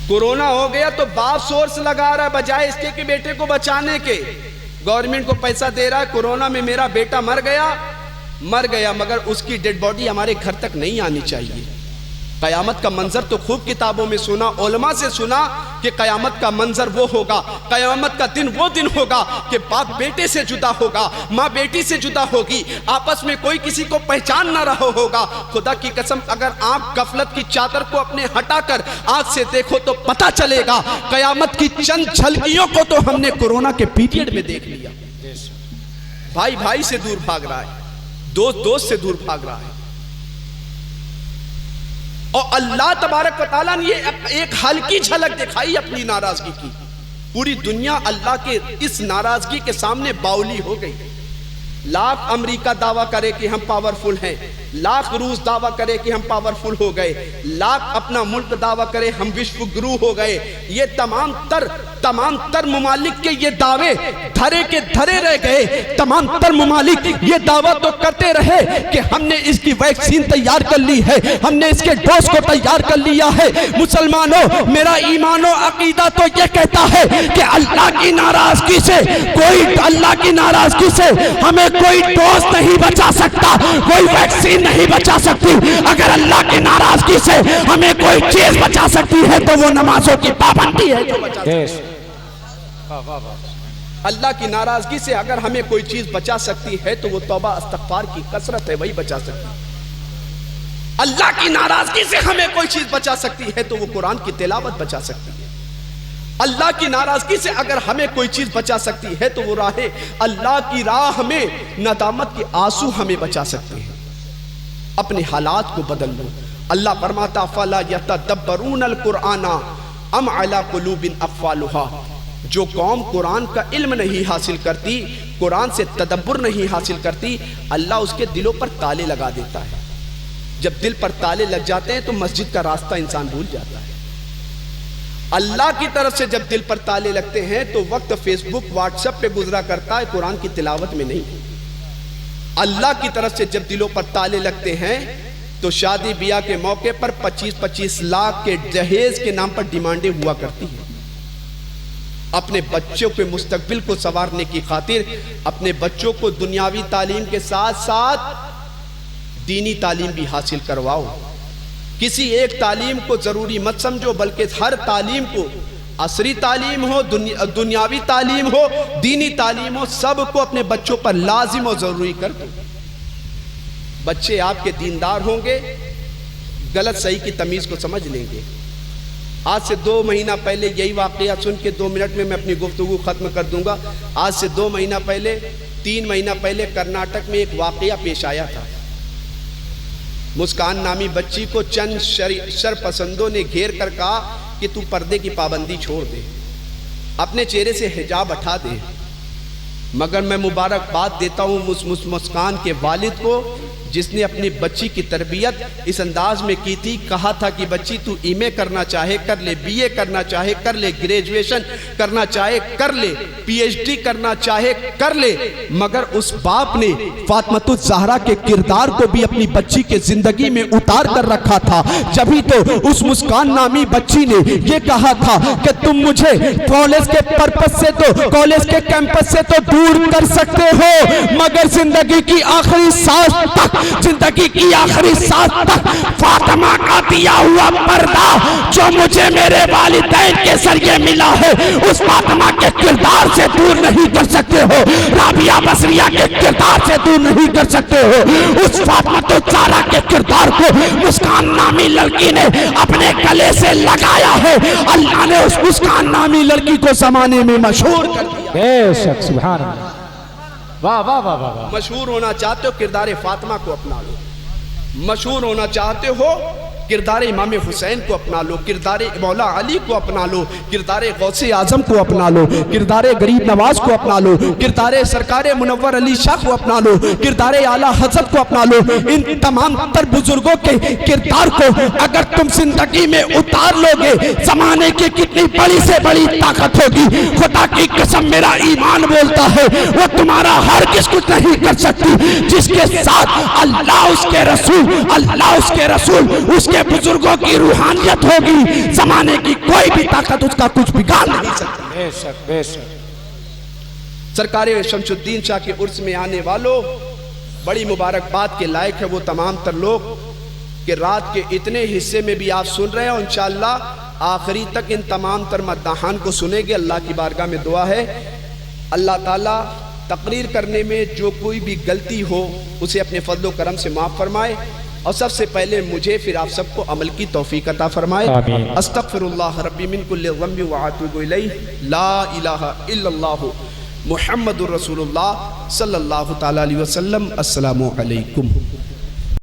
कोरोना हो गया तो बाप सोर्स लगा रहा है बजाय इसके कि बेटे को बचाने के। गवर्नमेंट को पैसा दे रहा है, कोरोना में मेरा बेटा मर गया, मगर उसकी डेड बॉडी हमारे घर तक नहीं आनी चाहिए। कयामत का मंजर तो खूब किताबों में सुना, उलमा से सुना कि कयामत का मंजर वो होगा, कयामत का दिन वो दिन होगा कि बाप बेटे से जुदा होगा, माँ बेटी से जुदा होगी, आपस में कोई किसी को पहचान ना रहा होगा। खुदा की कसम, अगर आप गफलत की चादर को अपने हटाकर आंख से देखो तो पता चलेगा कयामत की चंद झलकियों को तो हमने कोरोना के पीरियड में देख लिया। भाई भाई से दूर भाग रहा है, दोस्त दोस्त से दूर भाग रहा है। और अल्लाह तबारक व तआला ने एक हल्की झलक दिखाई अपनी नाराजगी की। पूरी दुनिया अल्लाह के इस नाराजगी के सामने बाउली हो गई। लाख अमेरिका दावा करे कि हम पावरफुल हैं, लाख रूस दावा करे कि हम पावरफुल हो गए, लाख अपना मुल्क दावा करे हम विश्व गुरु हो गए। ये तमाम तर ममालिक के ये दावे धरे के धरे रह गए। तमाम तर ममालिक ये दावा तो करते रहे कि हमने इसकी वैक्सीन तैयार कर ली है, हमने इसके डोज को तैयार कर लिया है। मुसलमानों, मेरा ईमानो अकीदा तो ये कहता है कि अल्लाह की नाराजगी से हमें कोई डोज नहीं बचा सकता, कोई वैक्सीन नहीं बचा सकती। अगर अल्लाह की नाराजगी से हमें कोई चीज बचा सकती है तो वो नमाजों की पाबंदी है जो बचा सकती है। अल्लाह की नाराजगी से अगर हमें कोई चीज बचा सकती है तो वो तौबा इस्तगफार की कसरत है, वही बचा सकती है। अल्लाह की नाराजगी से हमें कोई चीज बचा सकती है तो वो कुरान की तिलावत बचा सकती है। अल्लाह की नाराजगी से अगर हमें कोई चीज बचा सकती है तो वो राह अल्लाह की राह में नदामत के आंसू हमें बचा सकते हैं। अपने हालात को बदल लो। अल्लाह फरमाता फला यतदब्बरून अल कुराना अम अला कुलूबिन अक़फ़ालुहा। जो कौम कुरान का इल्म नहीं हासिल करती, कुरान से तदब्बुर नहीं हासिल करती, अल्लाह उसके दिलों पर ताले लगा देता है। जब दिल पर ताले लग जाते हैं तो मस्जिद का रास्ता इंसान भूल जाता है। अल्लाह की तरफ से जब दिल पर ताले लगते हैं तो वक्त फेसबुक व्हाट्सएप पे गुजरा करता है, कुरान की तिलावत में नहीं। अल्लाह की तरफ से जब दिलों पर ताले लगते हैं तो शादी ब्याह के मौके पर 25-25 लाख के दहेज के नाम पर डिमांडें हुआ करती हैं। अपने बच्चों के मुस्तकबिल को संवारने की खातिर अपने बच्चों को दुनियावी तालीम के साथ साथ दीनी तालीम भी हासिल करवाओ। किसी एक तालीम को जरूरी मत समझो, बल्कि हर तालीम को, असरी तालीम हो, दुनियावी तालीम हो, दीनी तालीम हो, सबको अपने बच्चों पर लाजिम और जरूरी कर दो। बच्चे आपके दीनदार होंगे, गलत सही की तमीज को समझ लेंगे। आज से 2 महीना पहले यही वाकया सुन के 2 मिनट में मैं अपनी गुफ्तगू खत्म कर दूंगा। आज से 2 महीना पहले, 3 महीना पहले कर्नाटक में एक वाकया पेश आया था। मुस्कान नामी बच्ची को चंद शरपसंदों ने घेर कर कहा कि तू पर्दे की पाबंदी छोड़ दे, अपने चेहरे से हिजाब हटा दे। मगर मैं मुबारकबाद देता हूँ उस मुस्कान के वालिद को जिसने अपनी बच्ची की तरबियत इस अंदाज में की थी। कहा था कि बच्ची तू एमए करना चाहे कर ले, बीए करना चाहे कर ले, ग्रेजुएशन करना चाहे कर ले, पीएचडी करना चाहे कर ले। मगर उस बाप ने फातिमातुज़ ज़हरा के किरदार को भी अपनी बच्ची के जिंदगी में उतार कर रखा था। जभी तो उस मुस्कान नामी बच्ची ने ये कहा था कि तुम मुझे कॉलेज के पर्पस से तो, कॉलेज के कैंपस से तो दूर कर सकते हो, मगर जिंदगी की आखिरी सांस तक, जिंदगी की आखिरी सांस तक फातिमा का दिया हुआ पर्दा जो मुझे मेरे वालिदैन के जरिए मिला है, उस फातिमा के किरदार से दूर नहीं कर सकते हो, राबिया बसरिया के किरदार से दूर नहीं कर सकते हो। उस फातिमातुज़ ज़हरा के किरदार को मुस्कान नामी लड़की ने अपने गले से लगाया है। अल्लाह ने उस मुस्कान नामी लड़की को जमाने में मशहूर कर दिया। बेशक, सुभान अल्लाह, वाह वाह वाह वाह। मशहूर होना चाहते हो, किरदार फातिमा को अपना लो। मशहूर होना चाहते हो, किरदार इमाम हुसैन को अपना लो, किरदार मौला अली को अपना लो, किरदार गौसे आजम को अपना लो, किरदार गरीब नवाज को अपना लो, किरदार सरकार मुनव्वर अली शाह को अपना लो, किरदार आला हजरत को अपना लो। इन तमाम तर बुजुर्गों के किरदार को अगर तुम जिंदगी में उतार लोगे, जमाने की कितनी बड़ी से बड़ी ताकत होगी, खुदा की कसम मेरा ईमान बोलता है वो तुम्हारा हर किस कुछ नहीं कर सकती। जिसके साथ अल्लाह उसके रसूल, अल्लाह उसके रसूल, उसके बुजुर्गों की रूहानियत होगी, जमाने की कोई भी ताकत उसका कुछ बिगाड़ नहीं सकती। बेशक बेशक। सरकार शमशुद्दीन शाह के उर्स में आने वालों, बड़ी मुबारकबाद के लायक है वो तमाम तर लोग कि रात के इतने हिस्से में भी आप सुन रहे हो। इंशाअल्लाह आखिरी तक इन तमाम तर मद्दाहान को सुनेंगे। अल्लाह की बारगाह में दुआ है अल्लाह ताला तकरीर करने में जो कोई भी गलती हो उसे अपने फजलो करम से माफ़ फरमाए, और सबसे पहले मुझे फिर आप सबको अमल की तौफीक अता फरमाए। अस्तगफिरुल्लाह रब्बी मिन कुल्लि ज़ंबि व अतूबु इलैहि, ला इलाहा इल्लल्लाह मुहम्मदुर रसूलुल्लाह सल्लल्लाहु तआला अलैहि वसल्लम। अस्सलामु अलैकुम।